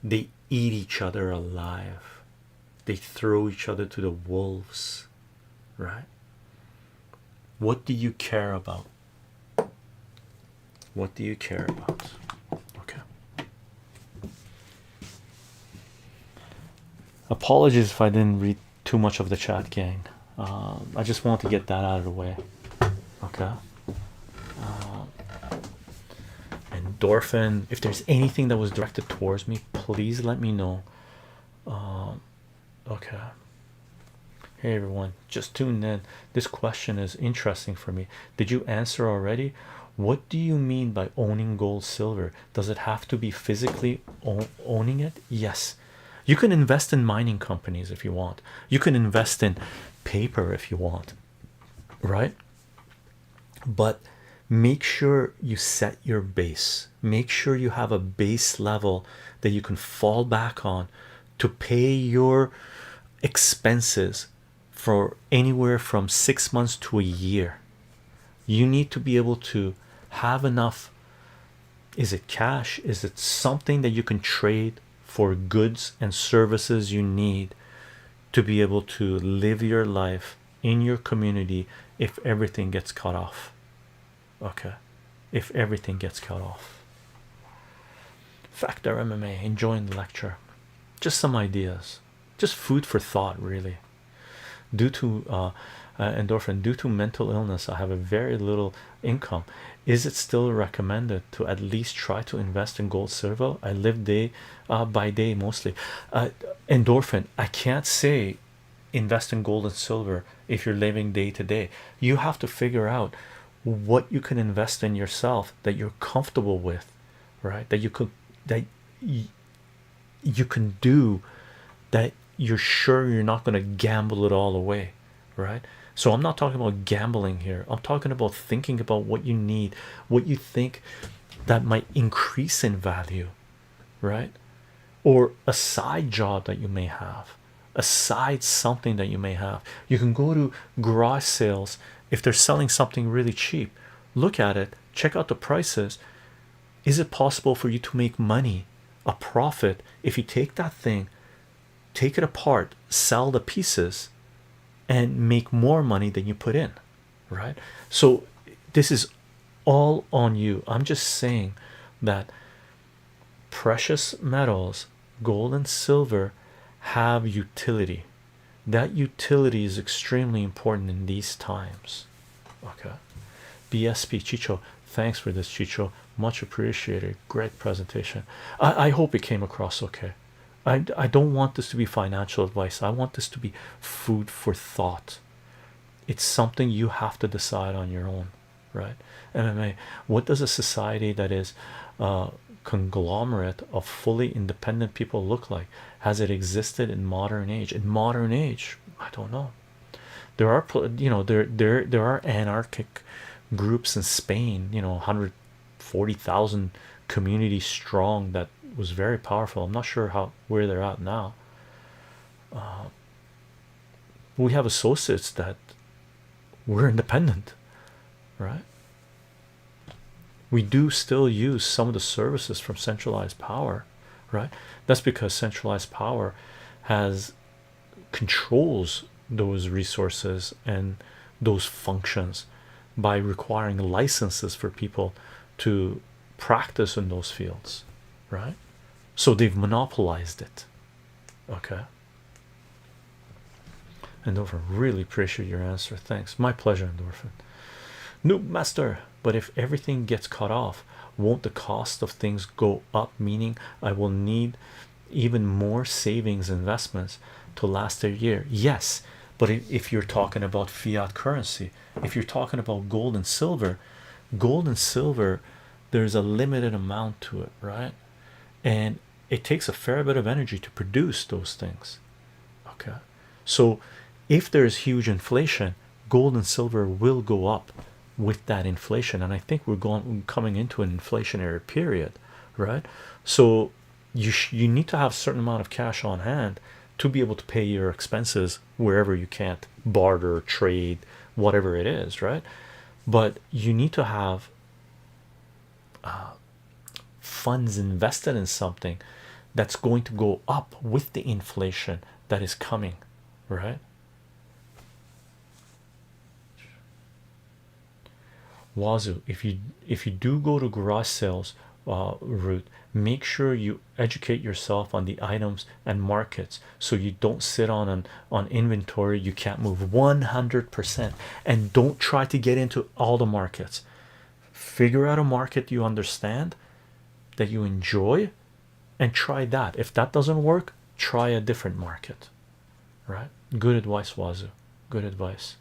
They eat each other alive. They throw each other to the wolves, right? What do you care about? What do you care about? Okay. Apologies if I didn't read too much of the chat, gang. I just want to get that out of the way. Okay. Endorphin, if there's anything that was directed towards me, please let me know. Okay. Hey everyone, just tuned in. This question is interesting for me. Did you answer already? What do you mean by owning gold, silver? Does it have to be physically owning it? Yes. You can invest in mining companies if you want. You can invest in paper if you want, right? But make sure you set your base. Make sure you have a base level that you can fall back on to pay your expenses for anywhere from 6 months to a year. You need to be able to have enough. Is it cash? Is it something that you can trade for goods and services you need to be able to live your life in your community if everything gets cut off? Okay, if everything gets cut off. Factor MMA, enjoying the lecture. Just some ideas, just food for thought, really. Due to endorphin, due to mental illness, I have a very little income. Is it still recommended to at least try to invest in gold, silver? I live day by day mostly. Endorphin, I can't say invest in gold and silver if you're living day to day. You have to figure out what you can invest in yourself that you're comfortable with, right? That you could, that you can do, that you're sure you're not going to gamble it all away, right? So I'm not talking about gambling here. I'm talking about thinking about what you need, what you think that might increase in value, right? Or a side job that you may have, a side something that you may have. You can go to garage sales if they're selling something really cheap. Look at it, check out the prices. Is it possible for you to make money, a profit, if you take that thing, take it apart, sell the pieces, and make more money than you put in, right? So this is all on you. I'm just saying that precious metals, gold and silver, have utility. That utility is extremely important in these times. Okay. BSP Chycho, thanks for this, Chycho, much appreciated. Great presentation. I hope it came across okay. I don't want this to be financial advice. I want this to be food for thought. It's something you have to decide on your own, right? MMA, what does a society that is conglomerate of fully independent people look like? Has it existed in modern age? In modern age, I don't know. There are, you know, there are anarchic groups in Spain, you know, 140,000 communities strong, that was very powerful. I'm not sure where they're at now. We have associates that we're independent, right? We do still use some of the services from centralized power, right? That's because centralized power has controls those resources and those functions by requiring licenses for people to practice in those fields, right? So they've monopolized it. Okay. Endorphin, really appreciate your answer. Thanks. My pleasure, Endorphin. Noob Master, but if everything gets cut off, Won't the cost of things go up, meaning I will need even more savings investments to last a year? Yes, but if you're talking about fiat currency, if you're talking about gold and silver, there's a limited amount to it, right? And it takes a fair bit of energy to produce those things. Okay, so if there's huge inflation, gold and silver will go up with that inflation, and I think we're coming into an inflationary period, right? So you need to have a certain amount of cash on hand to be able to pay your expenses wherever you can't barter, trade, whatever it is, right? But you need to have funds invested in something that's going to go up with the inflation that is coming, right? Wazoo, if you do go to garage sales route, make sure you educate yourself on the items and markets so you don't sit on inventory you can't move 100%. And don't try to get into all the markets. Figure out a market you understand, that you enjoy, and try that. If that doesn't work, try a different market, right? Good advice, Wazoo. Good advice.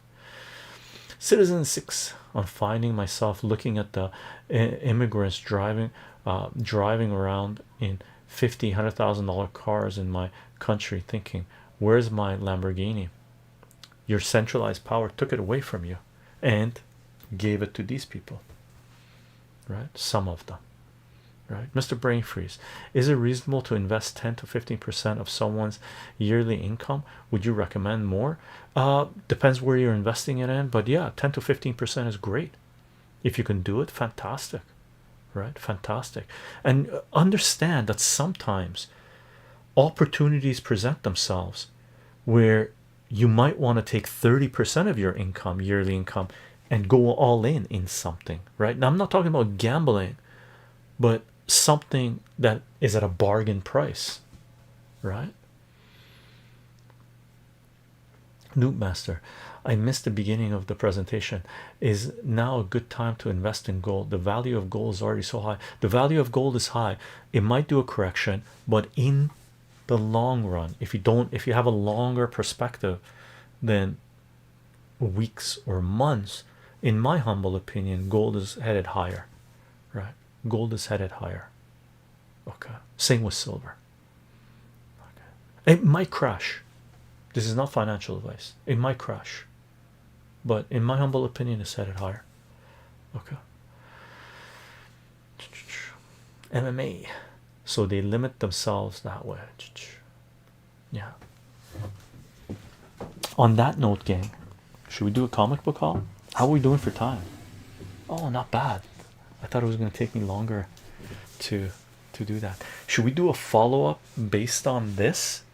Citizen 6, on finding myself looking at the immigrants driving around in $50,000-$100,000 cars in my country, thinking, where's my Lamborghini? Your centralized power took it away from you and gave it to these people, right? Some of them, right? Mr. Brain Freeze, is it reasonable to invest 10 to 15% of someone's yearly income? Would you recommend more? Depends where you're investing it in, but yeah, 10 to 15% is great. If you can do it, fantastic, right? Fantastic. And understand that sometimes opportunities present themselves where you might want to take 30% of your income, yearly income, and go all in something, right? Now I'm not talking about gambling, but something that is at a bargain price, right? Noob Master, I missed the beginning of the presentation. Is now a good time to invest in gold? The value of gold is already so high. The value of gold is high. It might do a correction, but in the long run, if you have a longer perspective than weeks or months, in my humble opinion, gold is headed higher, right? Gold is headed higher. Okay, same with silver. Okay, it might crash. This is not financial advice. It might crash, but in my humble opinion, it's headed higher. Okay. MMA, so they limit themselves that way. Yeah. On that note, gang, should we do a comic book haul? How are we doing for time? Oh, not bad. I thought it was going to take me longer to do that. Should we do a follow-up based on this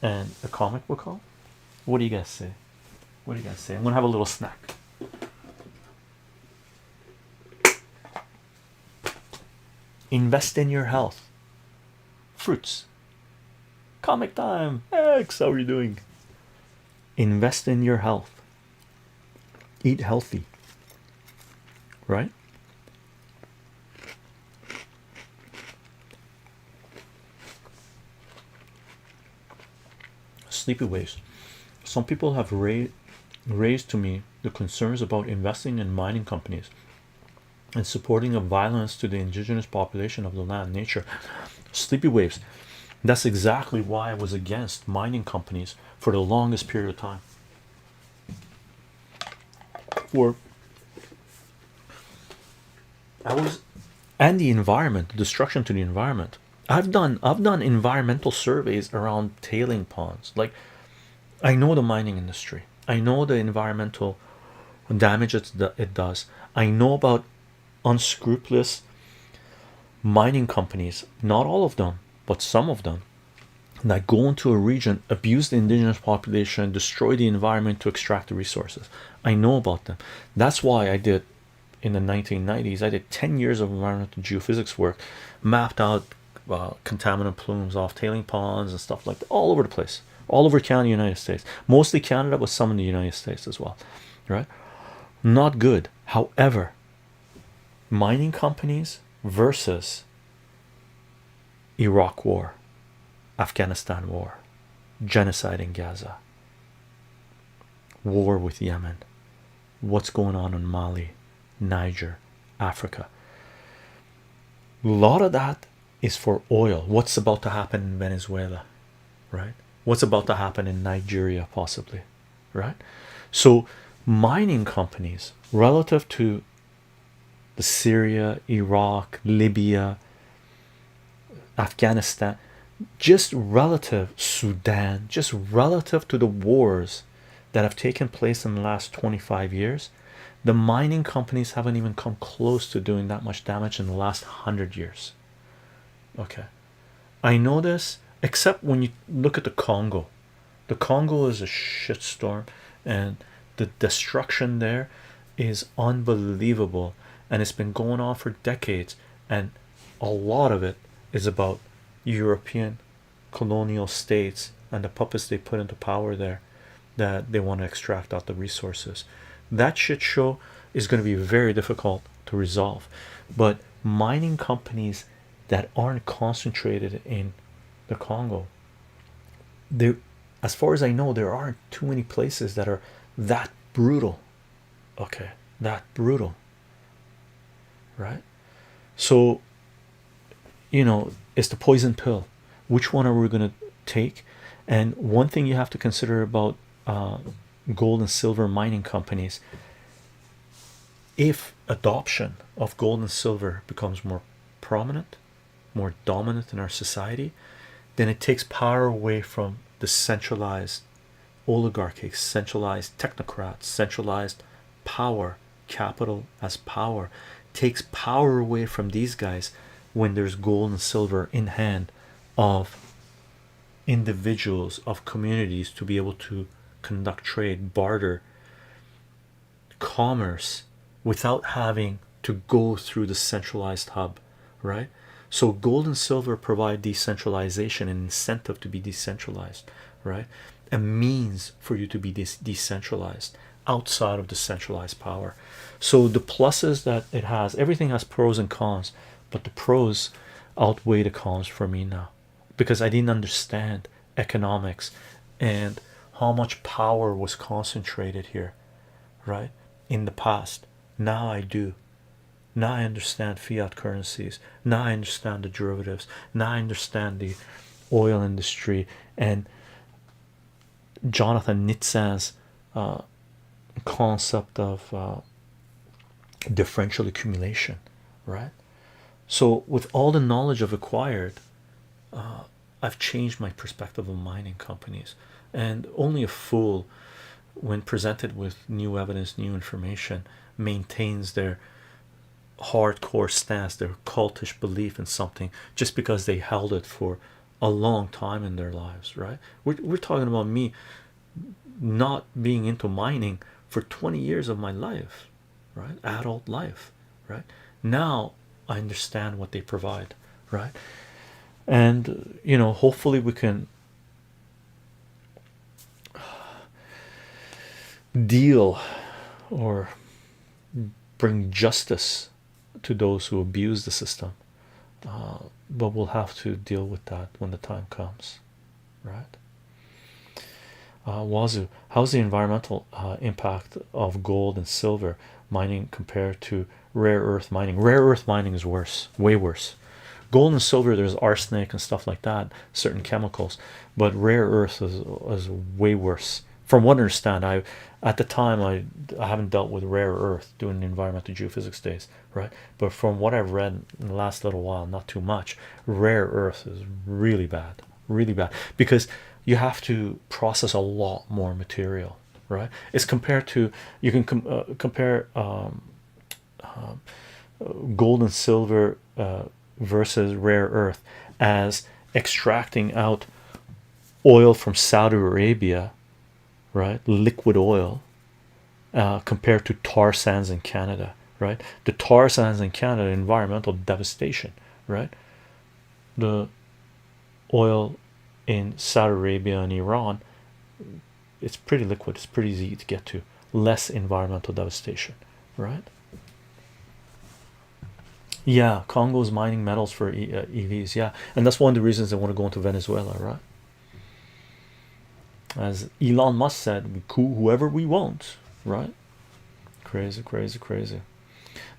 and a comic book haul? What do you guys say? What do you guys say? I'm gonna have a little snack. Invest in your health. Fruits. Comic time. X, how are you doing? Invest in your health. Eat healthy, right? Sleepy waves. Some people have raised to me the concerns about investing in mining companies and supporting of violence to the indigenous population of the land, nature. Sleepy waves. That's exactly why I was against mining companies for the longest period of time. And the environment, the destruction to the environment. I've done environmental surveys around tailing ponds. Like, I know the mining industry. I know the environmental damage it does. I know about unscrupulous mining companies, not all of them, but some of them, that go into a region, abuse the indigenous population, destroy the environment to extract the resources. I know about them. That's why I did, in the 1990s, I did 10 years of environmental geophysics work, mapped out contaminant plumes off tailing ponds and stuff like that, all over the place, all over Canada, United States, mostly Canada, but some in the United States as well, right? Not good. However, Mining companies versus Iraq war, Afghanistan war, genocide in Gaza, war with Yemen, what's going on in Mali, Niger, Africa. A lot of that is for oil. What's about to happen in Venezuela, right? What's about to happen in Nigeria, possibly, right? So mining companies relative to the Syria, Iraq, Libya, Afghanistan, just relative Sudan, just relative to the wars that have taken place in the last 25 years, the mining companies haven't even come close to doing that much damage in the last 100 years. Okay, I know this, except when you look at the Congo. The Congo is a shitstorm, and the destruction there is unbelievable, and it's been going on for decades, and a lot of it is about European colonial states and the puppets they put into power there, that they want to extract out the resources. That shit show is going to be very difficult to resolve. But mining companies that aren't concentrated in the Congo, there, as far as I know, there aren't too many places that are that brutal. Okay, that brutal, right? So, you know, it's the poison pill. Which one are we going to take? And one thing you have to consider about gold and silver mining companies, if adoption of gold and silver becomes more prominent, more dominant in our society, then it takes power away from the centralized oligarchy, centralized technocrats, centralized power, capital as power, takes power away from these guys when there's gold and silver in hand of individuals, of communities, to be able to conduct trade, barter, commerce without having to go through the centralized hub, right? So gold and silver provide decentralization, an incentive to be decentralized, right? A means for you to be decentralized outside of the centralized power. So the pluses that it has, everything has pros and cons, but the pros outweigh the cons for me now, because I didn't understand economics and how much power was concentrated here, right, in the past. Now I do. Now I understand fiat currencies. Now I understand the derivatives. Now I understand the oil industry and Jonathan Nitzan's concept of differential accumulation, right? So with all the knowledge I've acquired, I've changed my perspective on mining companies. And only a fool, when presented with new evidence, new information, maintains their hardcore stance, their cultish belief in something, just because they held it for a long time in their lives, right? We're talking about me not being into mining for 20 years of my life, right? Adult life, right? Now I understand what they provide, right? And you know, hopefully we can deal or bring justice to those who abuse the system, but we'll have to deal with that when the time comes, right? Wazoo, how's the environmental impact of gold and silver mining compared to rare earth mining? Rare earth mining is worse, way worse. Gold and silver, there's arsenic and stuff like that, certain chemicals, but rare earth is way worse. From what I understand, I at the time I haven't dealt with rare earth doing environmental geophysics days, right? But from what I've read in the last little while, not too much, rare earth is really bad, because you have to process a lot more material, right? It's compared to, you can compare gold and silver versus rare earth as extracting out oil from Saudi Arabia, right? Liquid oil, compared to tar sands in Canada, right? The tar sands in Canada, environmental devastation, right? The oil in Saudi Arabia and Iran, it's pretty liquid, it's pretty easy to get to, less environmental devastation, right? Yeah, Congo's mining metals for EVs. Yeah, and that's one of the reasons they want to go into Venezuela, right? As Elon Musk said, we coup whoever we want, right? Crazy, crazy, crazy.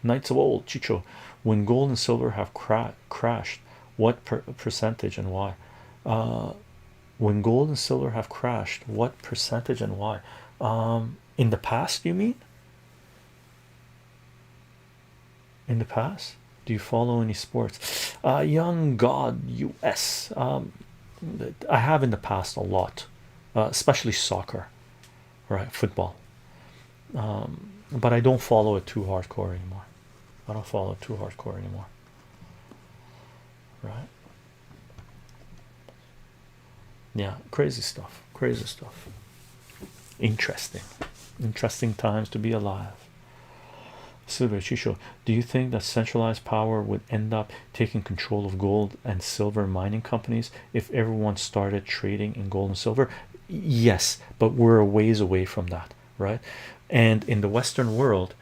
Knights of old, Chycho. When gold and silver have crashed, what percentage and why? Uh, when gold and silver have crashed, what percentage and why? In the past, you mean? In the past? Do you follow any sports? Young God US. I have in the past a lot, especially soccer, right? Football. But I don't follow it too hardcore anymore. I don't follow it too hardcore anymore, right? Yeah, crazy stuff. Crazy stuff. Interesting. Interesting times to be alive. Silver Chisho, do you think that centralized power would end up taking control of gold and silver mining companies if everyone started trading in gold and silver? Yes, but we're a ways away from that, right? And in the Western world,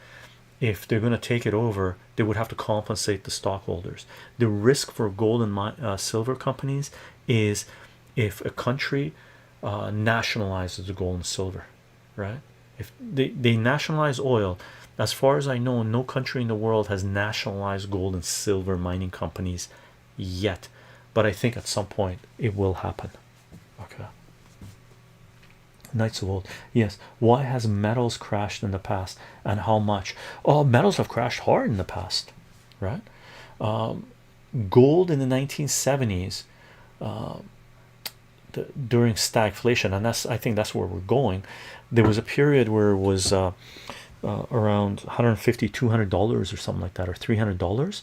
if they're going to take it over, they would have to compensate the stockholders. The risk for gold and silver companies is if a country nationalizes the gold and silver, right? If they nationalize oil, as far as I know, no country in the world has nationalized gold and silver mining companies yet, but I think at some point it will happen. Okay. Knights of old, yes. Why has metals crashed in the past, and how much? Oh, metals have crashed hard in the past, right? Gold in the 1970s, during stagflation, and that's, I think that's where we're going. There was a period where it was around 150 $200 or something like that, or $300,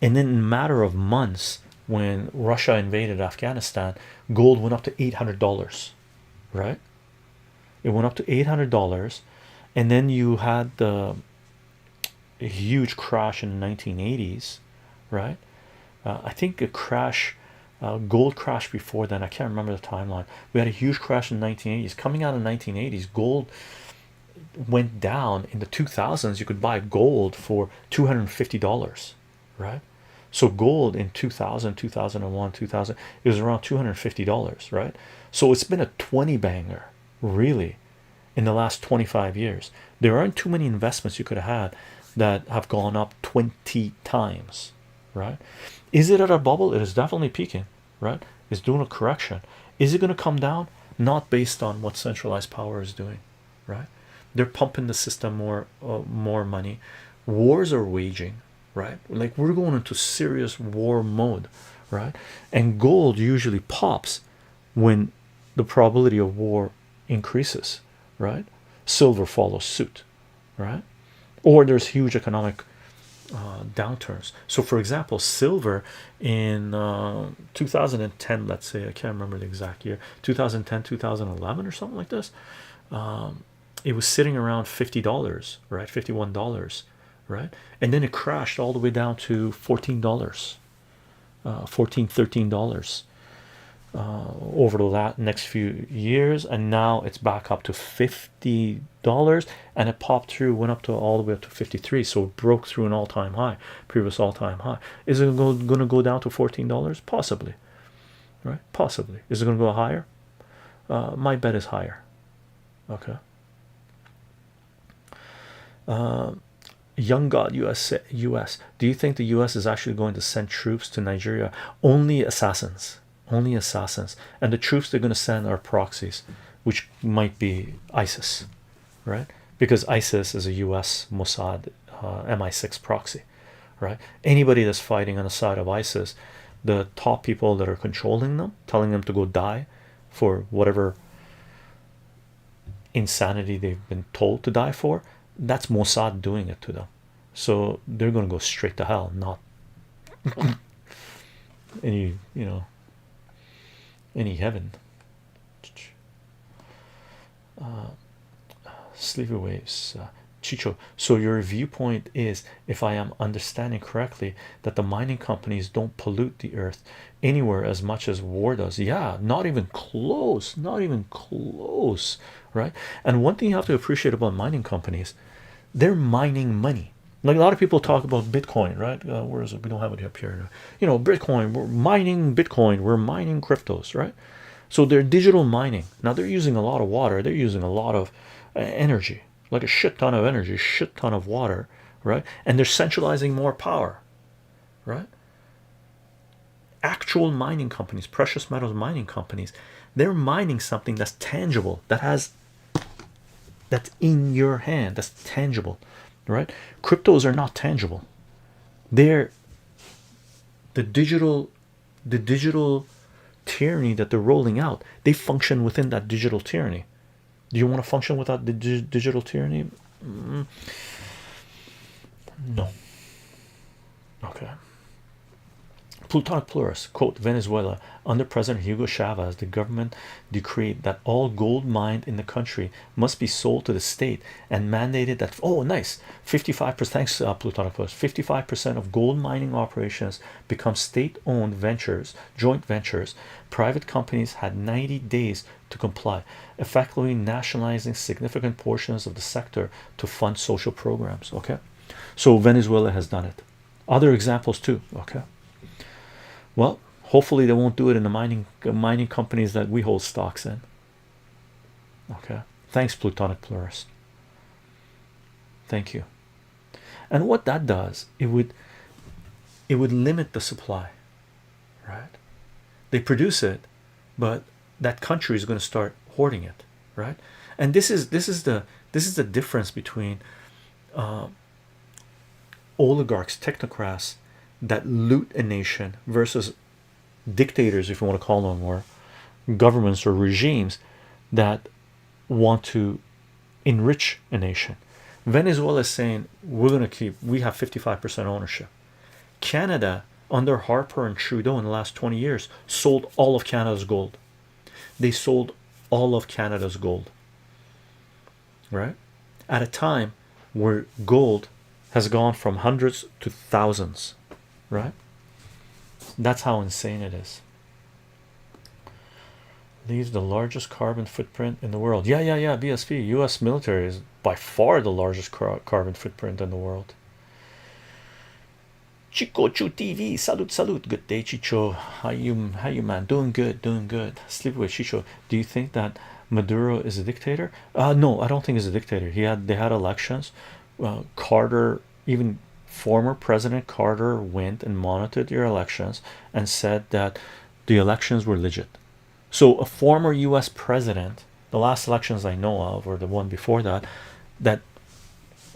and then in a matter of months, when Russia invaded Afghanistan, gold went up to $800, right? It went up to $800, and then you had the a huge crash in the 1980s, right? I think a crash, gold crash before then. I can't remember the timeline. We had a huge crash in the 1980s. Coming out of the 1980s, gold went down. In the 2000s, you could buy gold for $250, right? So gold in 2000, 2001, 2000, it was around $250, right? So it's been a 20 banger, really, in the last 25 years. There aren't too many investments you could have had that have gone up 20 times, right? Is it at a bubble? It is definitely peaking, right? It's doing a correction. Is it going to come down? Not based on what centralized power is doing, right? They're pumping the system more money. Wars are waging, right? Like we're going into serious war mode, right? And gold usually pops when the probability of war increases, right? Silver follows suit, right? Or there's huge economic downturns. So for example, silver in 2010, let's say, I can't remember the exact year, 2010 2011 or something like this, it was sitting around $50, right? $51, right? And then it crashed all the way down to $14, 14 $13 over the next few years, and now it's back up to $50, and it popped through, went up to all the way up to 53, so it broke through an all-time high, previous all-time high. Is it going to go down to $14? Possibly, right? Possibly. Is it going to go higher? My bet is higher. Okay. Young God US, do you think the US is actually going to send troops to Nigeria? Only assassins, only assassins, and the troops they're going to send are proxies, which might be ISIS, right? Because ISIS is a US Mossad MI6 proxy, right? Anybody that's fighting on the side of ISIS, the top people that are controlling them, telling them to go die for whatever insanity they've been told to die for, that's Mossad doing it to them. So they're going to go straight to hell, not any, any heaven. Sleepy waves, Chicho. So your viewpoint is, if I am understanding correctly, that the mining companies don't pollute the earth anywhere as much as war does. Yeah, not even close, not even close, right? And one thing you have to appreciate about mining companies, they're mining money. Like a lot of people talk about Bitcoin, right? Where is it? We don't have it up here. You know, Bitcoin. We're mining Bitcoin. We're mining cryptos, right? So they're digital mining. Now they're using a lot of water. They're using a lot of energy, like a shit ton of energy, shit ton of water, right? And they're centralizing more power, right? Actual mining companies, precious metals mining companies, they're mining something that's tangible, that's in your hand, that's tangible, right? Cryptos are not tangible. They're the digital, the digital tyranny that they're rolling out. They function within that digital tyranny. Do you want to function without the digital tyranny? No. Okay. Plutonic Plurus, quote, Venezuela, under President Hugo Chavez, the government decreed that all gold mined in the country must be sold to the state and mandated that, oh, nice, 55%, thanks, Plutonic Plurus, 55% of gold mining operations become state-owned ventures, joint ventures. Private companies had 90 days to comply, effectively nationalizing significant portions of the sector to fund social programs. Okay, so Venezuela has done it. Other examples too. Okay. Well, hopefully they won't do it in the mining companies that we hold stocks in. Okay. Thanks, Plutonic Plurist. Thank you. And what that does, it would limit the supply, right? They produce it, but that country is going to start hoarding it, right? And this is the difference between oligarchs, technocrats that loot a nation versus dictators, if you want to call them, or governments or regimes that want to enrich a nation. Venezuela is saying we have 55% ownership. Canada, under Harper and Trudeau in the last 20 years, sold all of Canada's gold. They sold all of Canada's gold, right? At a time where gold has gone from hundreds to thousands, right? That's how insane it is. Leaves the largest carbon footprint in the world. Yeah. BSP, US military is by far the largest carbon footprint in the world. Chico Chu TV, salute. Good day, Chicho. How you man? Doing good. Sleep with Chicho. Do you think that Maduro is a dictator? No, I don't think he's a dictator. They had elections. Carter, even former President Carter, went and monitored your elections and said that the elections were legit. So a former US president, the last elections I know of, or the one before that, that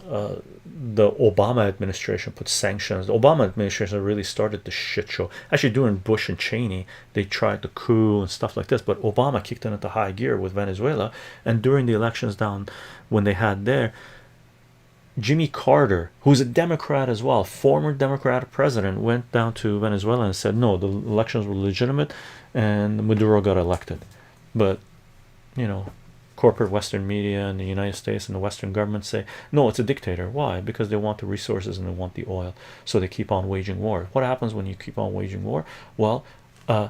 the Obama administration put sanctions. The Obama administration really started the shit show. Actually, during Bush and Cheney, they tried to coup and stuff like this, but Obama kicked it into high gear with Venezuela. And during the elections down when they had there, Jimmy Carter, who's a Democrat as well, former Democratic president, went down to Venezuela and said no, the elections were legitimate, and Maduro got elected. But you know, corporate Western media in the United States and the Western government say no, it's a dictator. Why? Because they want the resources and they want the oil, so they keep on waging war. What happens when you keep on waging war? Well, a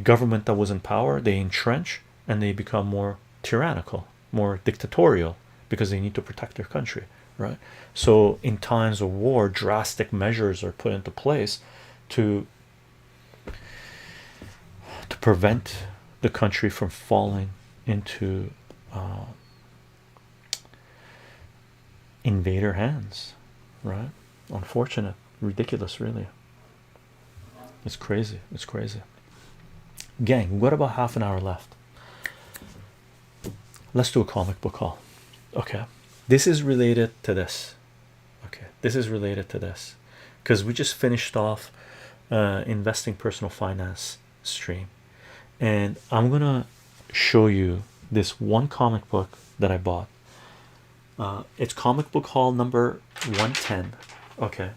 government that was in power, they entrench and they become more tyrannical, more dictatorial, because they need to protect their country, right? So in times of war, drastic measures are put into place to prevent the country from falling into invader hands, right? Unfortunate, ridiculous, really. It's crazy. Gang, we've got about half an hour left. Let's do a comic book haul. Okay, this is related to this. Because we just finished off investing personal finance stream, and I'm gonna show you this one comic book that I bought. It's comic book haul number 110. Okay,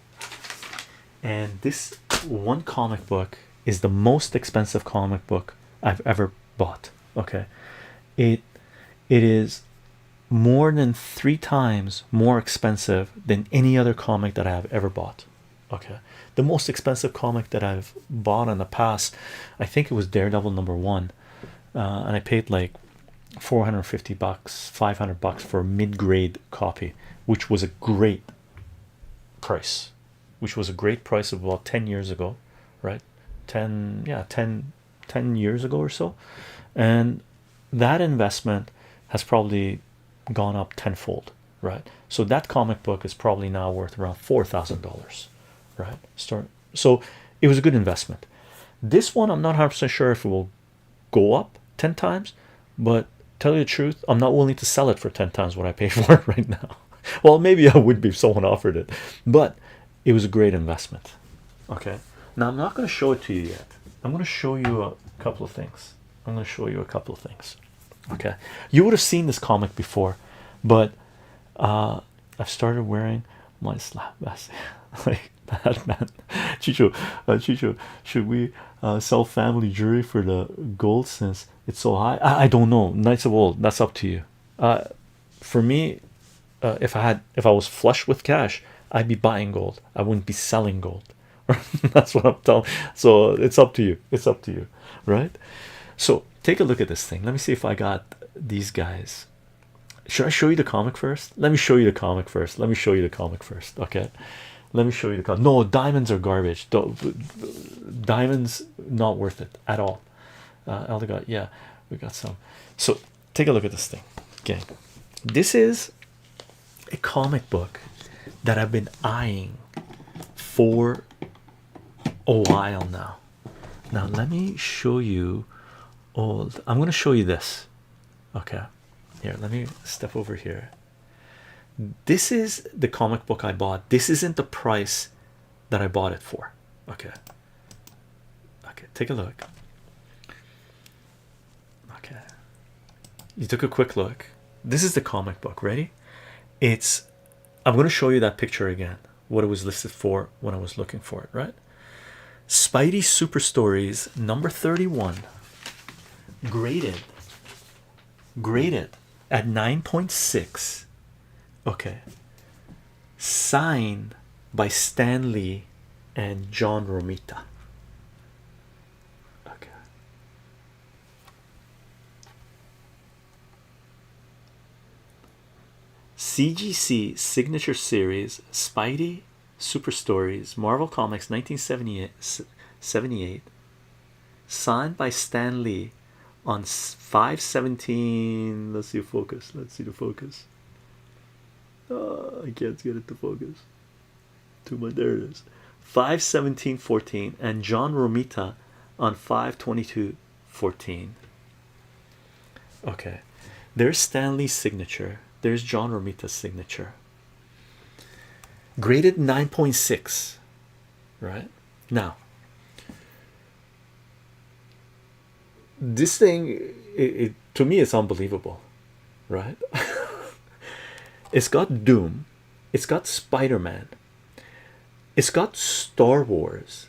and this one comic book is the most expensive comic book I've ever bought. Okay, it is more than 3 times more expensive than any other comic that I have ever bought. Okay, the most expensive comic that I've bought in the past, I think it was Daredevil #1, and I paid like $450, $500 for a mid-grade copy, which was a great price, which was a great price of about 10 years ago, right? 10, yeah, 10 years ago or so. And that investment has probably gone up tenfold, right? So that comic book is probably now worth around $4,000, right? So it was a good investment. This one, I'm not 100% sure if it will go up 10 times, but tell you the truth, I'm not willing to sell it for 10 times what I pay for it right now. Well, maybe I would be if someone offered it, but it was a great investment. Okay, now I'm not going to show it to you yet. I'm going to show you a couple of things. I'm going to show you a couple of things. Okay, you would have seen this comic before, but I've started wearing my slap vest like that, man. Chycho, should we sell family jewelry for the gold since it's so high? I don't know. Knights of Old, that's up to you. For me, if I was flush with cash, I'd be buying gold. I wouldn't be selling gold. That's what I'm telling. So it's up to you. It's up to you, right? So take a look at this thing. Let me see if I got these guys. Should I show you the comic first? Let me show you the comic first. Let me show you the comic first. Okay, let me show you the comic. No, diamonds are garbage. Diamonds not worth it at all. Elder got, yeah, we got some. So take a look at this thing. Okay, this is a comic book that I've been eyeing for a while now. Now let me show you old. I'm going to show you this. Okay, here, let me step over here. This is the comic book I bought. This isn't the price that I bought it for. Okay, take a look. Okay, you took a quick look. This is the comic book. Ready? I'm going to show you that picture again, what it was listed for when I was looking for it, right? Spidey Super Stories number 31, graded at 9.6. Okay, signed by Stan Lee and John Romita. Okay, CGC Signature Series, Spidey Super Stories, Marvel Comics 1978, signed by Stan Lee on 5/17. Let's see the focus. Let's see the focus. I can't get it to focus. Too much. There it is. 5/17/14, and John Romita on 5/22/14. Okay, there's Stan Lee's signature. There's John Romita's signature. Graded 9.6. Right now, this thing, to me, it's unbelievable, right? It's got Doom, it's got Spider-Man, it's got Star Wars,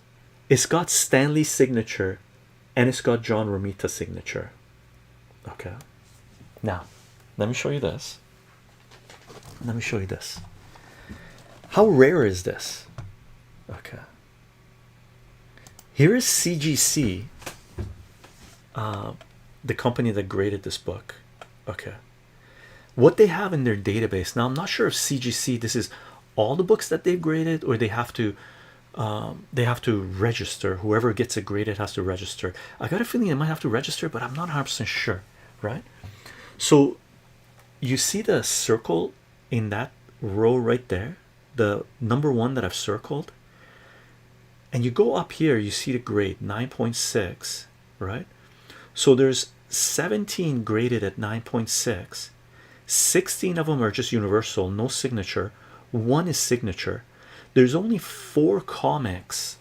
it's got Stanley's signature, and it's got John Romita's signature. Okay, now let me show you this. Let me show you this. How rare is this? Okay, here is CGC, the company that graded this book. Okay, what they have in their database. Now I'm not sure if CGC, this is all the books that they've graded, or they have to register. Whoever gets it graded has to register. I got a feeling they might have to register, but I'm not 100% sure, right? So you see the circle in that row right there, the number one that I've circled, and you go up here, you see the grade 9.6, right? So there's 17 graded at 9.6. 16 of them are just universal, no signature. One is signature. There's only 4 comics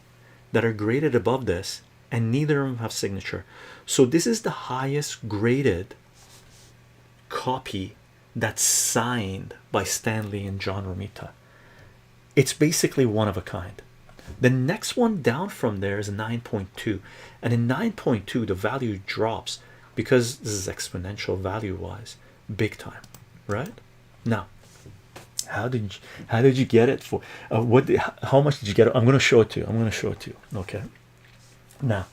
that are graded above this, and neither of them have signature. So this is the highest graded copy that's signed by Stan Lee and John Romita. It's basically one of a kind. The next one down from there is 9.2, and in 9.2 the value drops because this is exponential value wise, big time, right? Now, how did you get it for? How much did you get it? I'm going to show it to you. I'm going to show it to you. Okay. Now,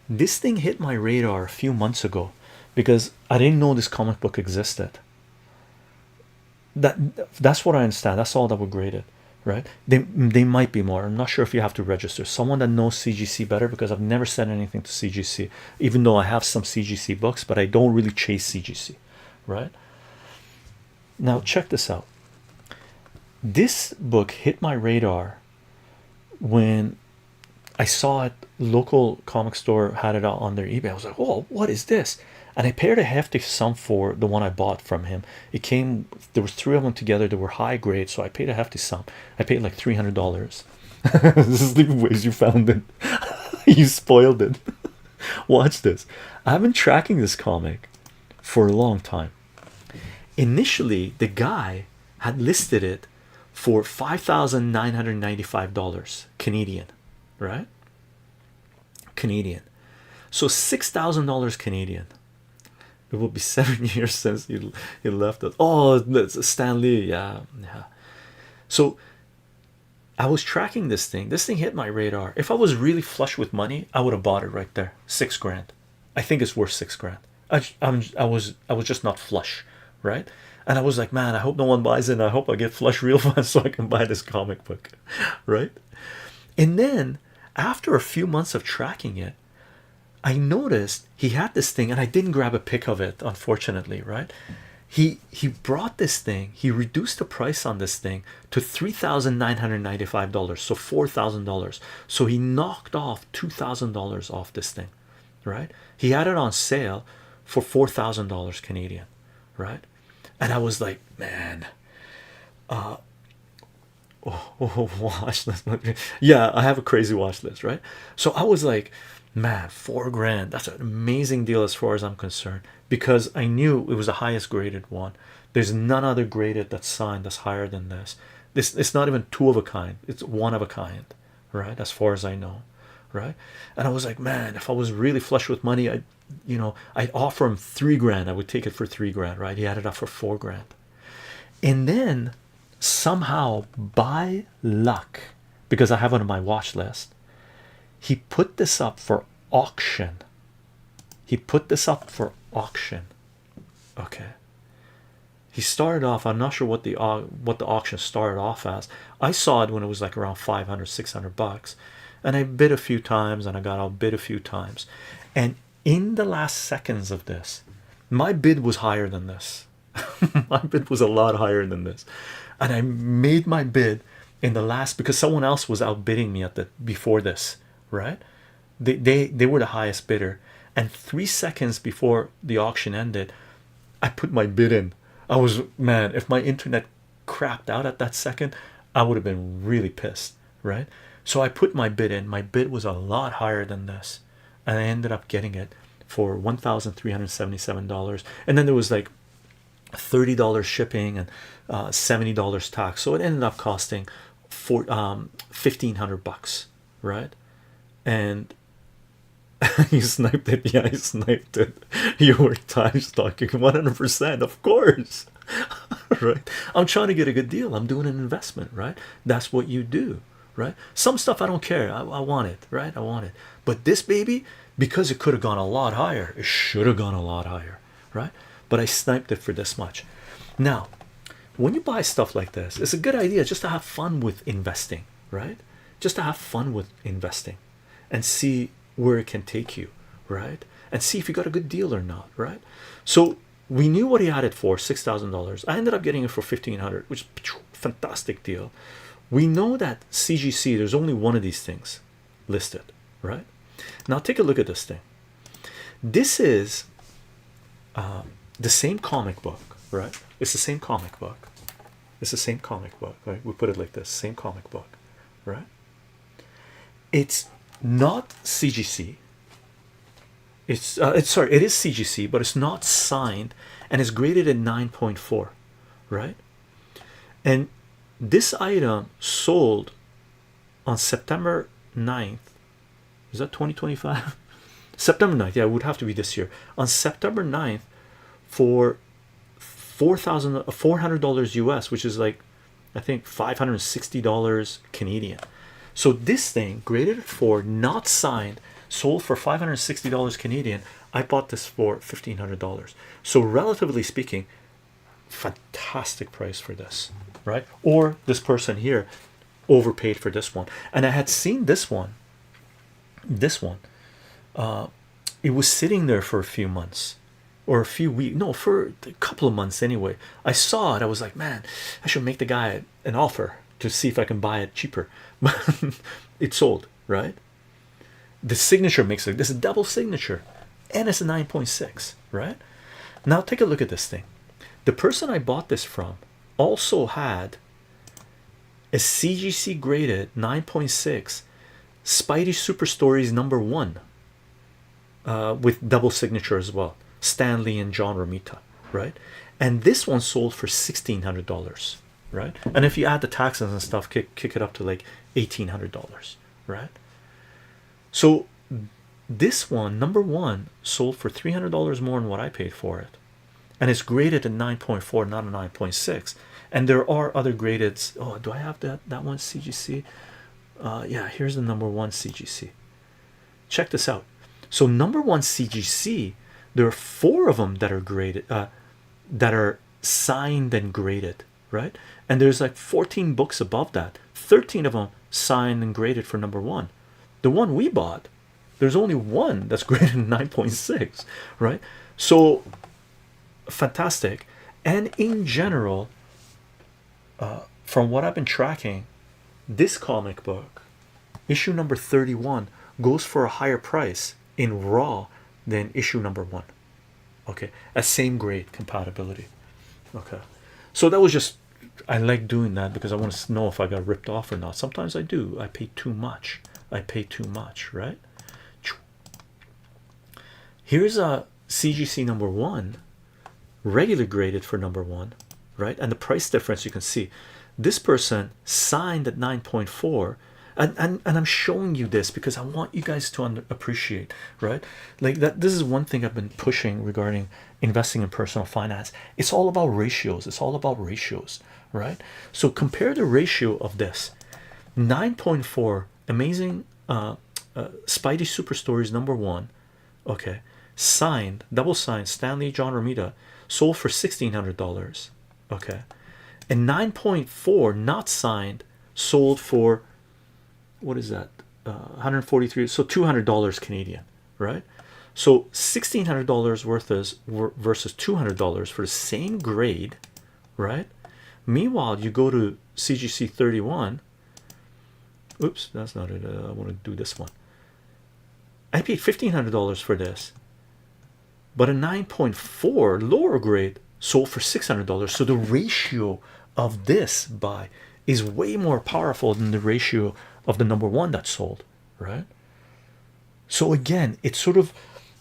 this thing hit my radar a few months ago because I didn't know this comic book existed. That's what I understand. That's all that were graded. right? They might be more. I'm not sure if you have to register. Someone that knows CGC better, because I've never said anything to CGC, even though I have some CGC books, but I don't really chase CGC, right? Now check this out. This book hit my radar when I saw it. Local comic store had it out on their eBay. I was like, oh, what is this? And I paid a hefty sum for the one I bought from him. It came, there was 3 of them together. They were high grade, so I paid a hefty sum. I paid like $300. This is the ways you found it. You spoiled it. Watch this. I've been tracking this comic for a long time. Initially, the guy had listed it for $5,995 Canadian, right? Canadian. So $6,000 Canadian. It will be 7 years since he left us. Oh, that's Stan Lee. Yeah. So I was tracking this thing. This thing hit my radar. If I was really flush with money, I would have bought it right there. 6 grand. I think it's worth 6 grand. I was just not flush, right? And I was like, man, I hope no one buys it. And I hope I get flush real fast so I can buy this comic book, right? And then after a few months of tracking it, I noticed he had this thing, and I didn't grab a pic of it, unfortunately, right? He brought this thing, he reduced the price on this thing to $3,995, so $4,000. So he knocked off $2,000 off this thing, right? He had it on sale for $4,000 Canadian, right? And I was like, man, watch list. Yeah, I have a crazy watch list, right? So I was like, man, 4 grand, that's an amazing deal as far as I'm concerned, because I knew it was the highest graded one. There's none other graded that's signed that's higher than this. It's not even 2 of a kind, it's 1 of a kind, right? As far as I know, right? And I was like, man, if I was really flush with money, I'd offer him 3 grand. I would take it for 3 grand, right? He had it up for 4 grand. And then somehow, by luck, because I have it on my watch list, he put this up for auction. Okay. He started off, I'm not sure what the auction started off as. I saw it when it was like around 500, 600 bucks, and I bid a few times, and I got outbid a few times. And in the last seconds of this, my bid was higher than this. My bid was a lot higher than this, and I made my bid in the last, because someone else was outbidding me before this, right? They were the highest bidder, and 3 seconds before the auction ended, I put my bid in. I was, man, if my internet crapped out at that second, I would have been really pissed, right? So I put my bid in. My bid was a lot higher than this, and I ended up getting it for $1,377. And then there was like $30 shipping and $70 tax, so it ended up costing $1,500, right? And you sniped it. Yeah, I sniped it. You were time stocking 100%, of course. Right? I'm trying to get a good deal. I'm doing an investment, right? That's what you do, right? Some stuff I don't care. I want it, right? I want it. But this baby, because it could have gone a lot higher, it should have gone a lot higher, right? But I sniped it for this much. Now, when you buy stuff like this, it's a good idea just to have fun with investing, right? Just to have fun with investing and see where it can take you, right? And see if you got a good deal or not, right? So we knew what he had it for, $6,000. I ended up getting it for $1,500, which is a fantastic deal. We know that CGC, there's only one of these things listed, right? Now take a look at this thing. This is the same comic book, right? It's the same comic book. It's the same comic book, right? We put it like this, same comic book, right? It's not CGC. It's sorry, it is CGC, but it's not signed, and it's graded at 9.4, right? And this item sold on September 9th. Is that 2025? September 9th, yeah, it would have to be this year. On September 9th for $400 US, which is like, I think $560 Canadian. So this thing graded at 4, not signed, sold for $560 Canadian. I bought this for $1,500. So relatively speaking, fantastic price for this, right? Or this person here overpaid for this one. And I had seen this one, it was sitting there for a few months or a few weeks, no, for a couple of months anyway. I saw it, I was like, man, I should make the guy an offer to see if I can buy it cheaper. But it sold, right? The signature makes it, this is double signature, and it's a 9.6, right? Now take a look at this thing. The person I bought this from also had a CGC graded 9.6 Spidey Super Stories #1 with double signature as well, Stanley and John Romita, right? And this one sold for $1,600, right? And if you add the taxes and stuff, kick it up to like $1,800, right? So this one, #1, sold for $300 more than what I paid for it, and it's graded at 9.4, not a 9.6. And there are other graded. Oh, do I have that one CGC? Yeah, here's the #1 CGC. Check this out. So #1 CGC, there are 4 of them that are graded, that are signed and graded, right? And there's like 14 books above that, 13 of them signed and graded for #1. The one we bought, there's only one that's graded 9.6, right? So fantastic. And in general, from what I've been tracking, this comic book, issue number 31, goes for a higher price in raw than issue #1. Okay, at same grade compatibility. Okay, so that was just, I like doing that because I want to know if I got ripped off or not. Sometimes I do. I pay too much. Right? Here's a CGC #1, regular graded for #1, right? And the price difference, you can see this person signed at 9.4, and I'm showing you this because I want you guys to appreciate, right? Like that, this is one thing I've been pushing regarding investing in personal finance. It's all about ratios. Right? So compare the ratio of this 9.4 amazing Spidey Super Stories #1, okay, signed, double signed, Stanley John Romita, sold for $1,600, okay, and 9.4 not signed sold for, what is that, 143, so $200 Canadian, right? So $1,600 worth is versus $200 for the same grade, right? Meanwhile, you go to CGC 31. Oops, that's not it. I want to do this one. I paid $1,500 for this, but a 9.4 lower grade sold for $600. So the ratio of this buy is way more powerful than the ratio of the #1 that sold, right? So again, it's sort of,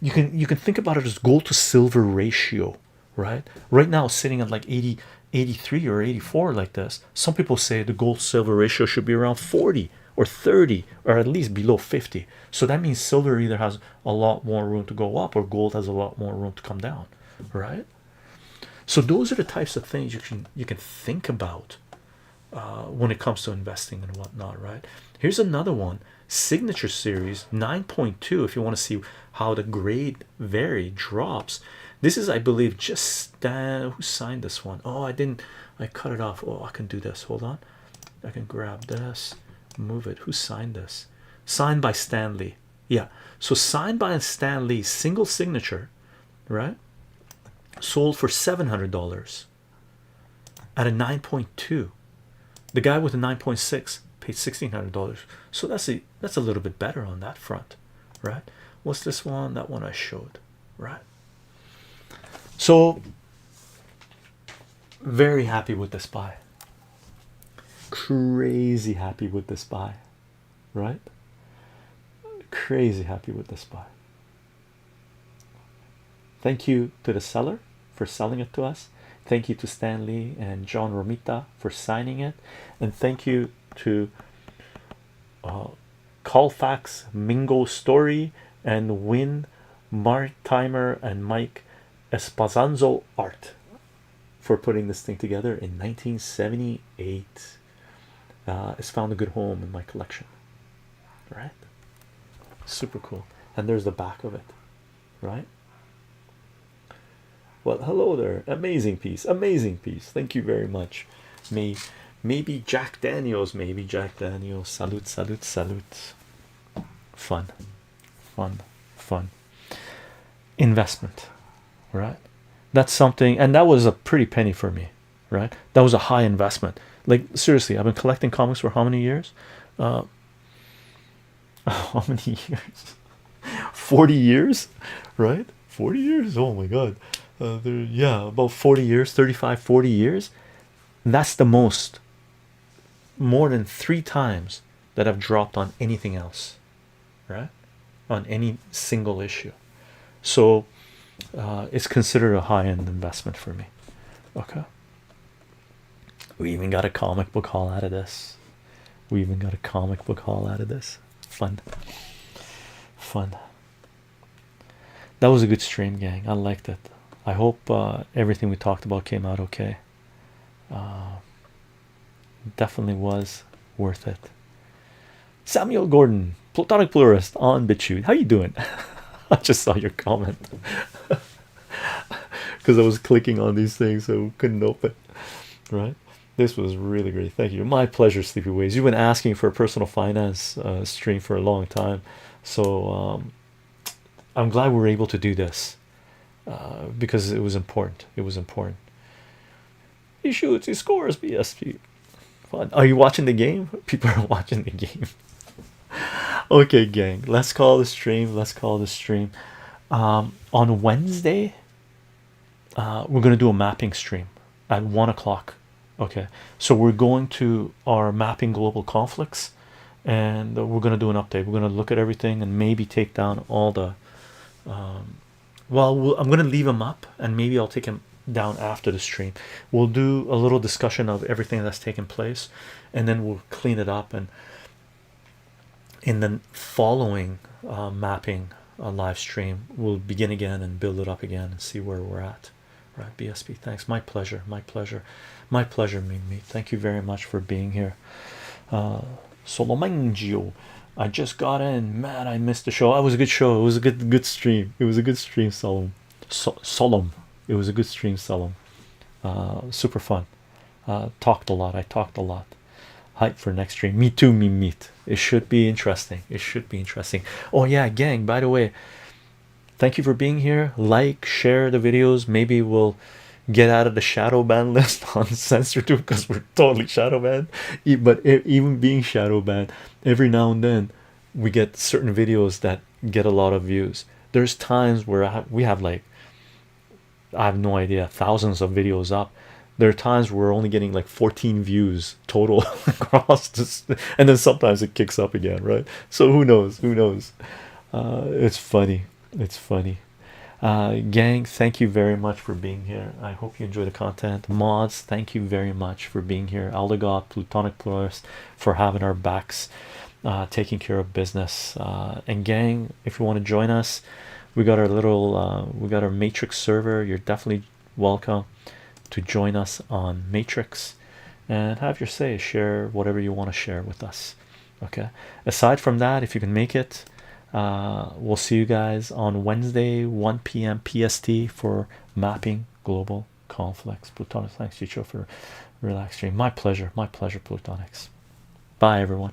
you can think about it as gold to silver ratio, right? Right now it's sitting at like 80, 83 or 84 like this. Some people say the gold silver ratio should be around 40 or 30, or at least below 50. So that means silver either has a lot more room to go up or gold has a lot more room to come down, right? So those are the types of things you can think about when it comes to investing and whatnot, right? Here's another one, signature series 9.2. If you want to see how the grade drops, this is, I believe, just who signed this one? Oh, I cut it off. Oh, I can do this. Hold on, I can grab this, move it. Who signed this? Signed by Stanley. Yeah, so signed by Stanley, single signature, right? Sold for $700 at a 9.2. The guy with a 9.6 paid $1,600. So that's a little bit better on that front, right? What's this one? That one I showed, right? So very happy with this buy. Crazy happy with this buy, right? Crazy happy with this buy. Thank you to the seller for selling it to us. Thank you to Stanley and John Romita for signing it, and thank you to Colfax Mingo Story and Win Martimer and Mike Espazanzo Art for putting this thing together in 1978. It's found a good home in my collection, right? Super cool. And there's the back of it, right? Well, hello there. Amazing piece, thank you very much. May maybe Jack Daniels, maybe Jack Daniels. Salute, salute, salute. Fun, fun, fun. Investment, right? That's something, and that was a pretty penny for me, right? That was a high investment. Like seriously, I've been collecting comics for how many years? How many years? 40 years, right? 40 years. Oh my god. Yeah, about 40 years, 35, 40 years. That's the most, more than 3 times that I've dropped on anything else, right? On any single issue. So it's considered a high-end investment for me. Okay. We even got a comic book haul out of this. We even got a comic book haul out of this. Fun. Fun. That was a good stream, gang. I liked it. I hope everything we talked about came out okay. Definitely was worth it. Samuel Gordon, platonic pluralist on BitChute. How you doing? I just saw your comment because I was clicking on these things, so couldn't open. Right? This was really great. Thank you. My pleasure, Sleepy Ways. You've been asking for a personal finance stream for a long time, so I'm glad we were able to do this because it was important. It was important. He shoots, he scores. BSP. Fun. Are you watching the game? People are watching the game. Okay, gang. Let's call the stream. Let's call the stream. On Wednesday, we're gonna do a mapping stream at 1 o'clock. Okay, so we're going to our mapping global conflicts, and we're gonna do an update. We're gonna look at everything and maybe take down all the. I'm gonna leave them up, and maybe I'll take them down after the stream. We'll do a little discussion of everything that's taken place, and then we'll clean it up, and in the following mapping live stream we'll begin again and build it up again and see where we're at. Right, BSP, thanks. My pleasure, my pleasure, my pleasure. Mimi, thank you very much for being here. Solomangio, I just got in, man. I missed the show. It was a good show. It was a good stream. It was a good stream. Solom, it was a good stream. Solom, super fun. Talked a lot. I talked a lot. Hype for next stream. Me too. Me meet. It should be interesting. It should be interesting. Oh yeah, gang, by the way, thank you for being here. Like, share the videos. Maybe we'll get out of the shadow ban list on CensorTube because we're totally shadow banned. But even being shadow banned, every now and then we get certain videos that get a lot of views. There's times where we have like, I have no idea, thousands of videos up. There are times where we're only getting like 14 views total across this, and then sometimes it kicks up again, right? So who knows? Who knows? It's funny. It's funny. Gang, thank you very much for being here. I hope you enjoy the content. Mods, thank you very much for being here. Aldegot, Plutonic Pluralist, for having our backs, taking care of business. And gang, if you want to join us, we got our little we got our Matrix server. You're definitely welcome to join us on Matrix and have your say. Share whatever you want to share with us. Okay, aside from that, if you can make it, we'll see you guys on Wednesday 1 p.m. PST for mapping global conflicts. Plutonics, thanks chycho for relax stream. My pleasure, Plutonics. Bye everyone.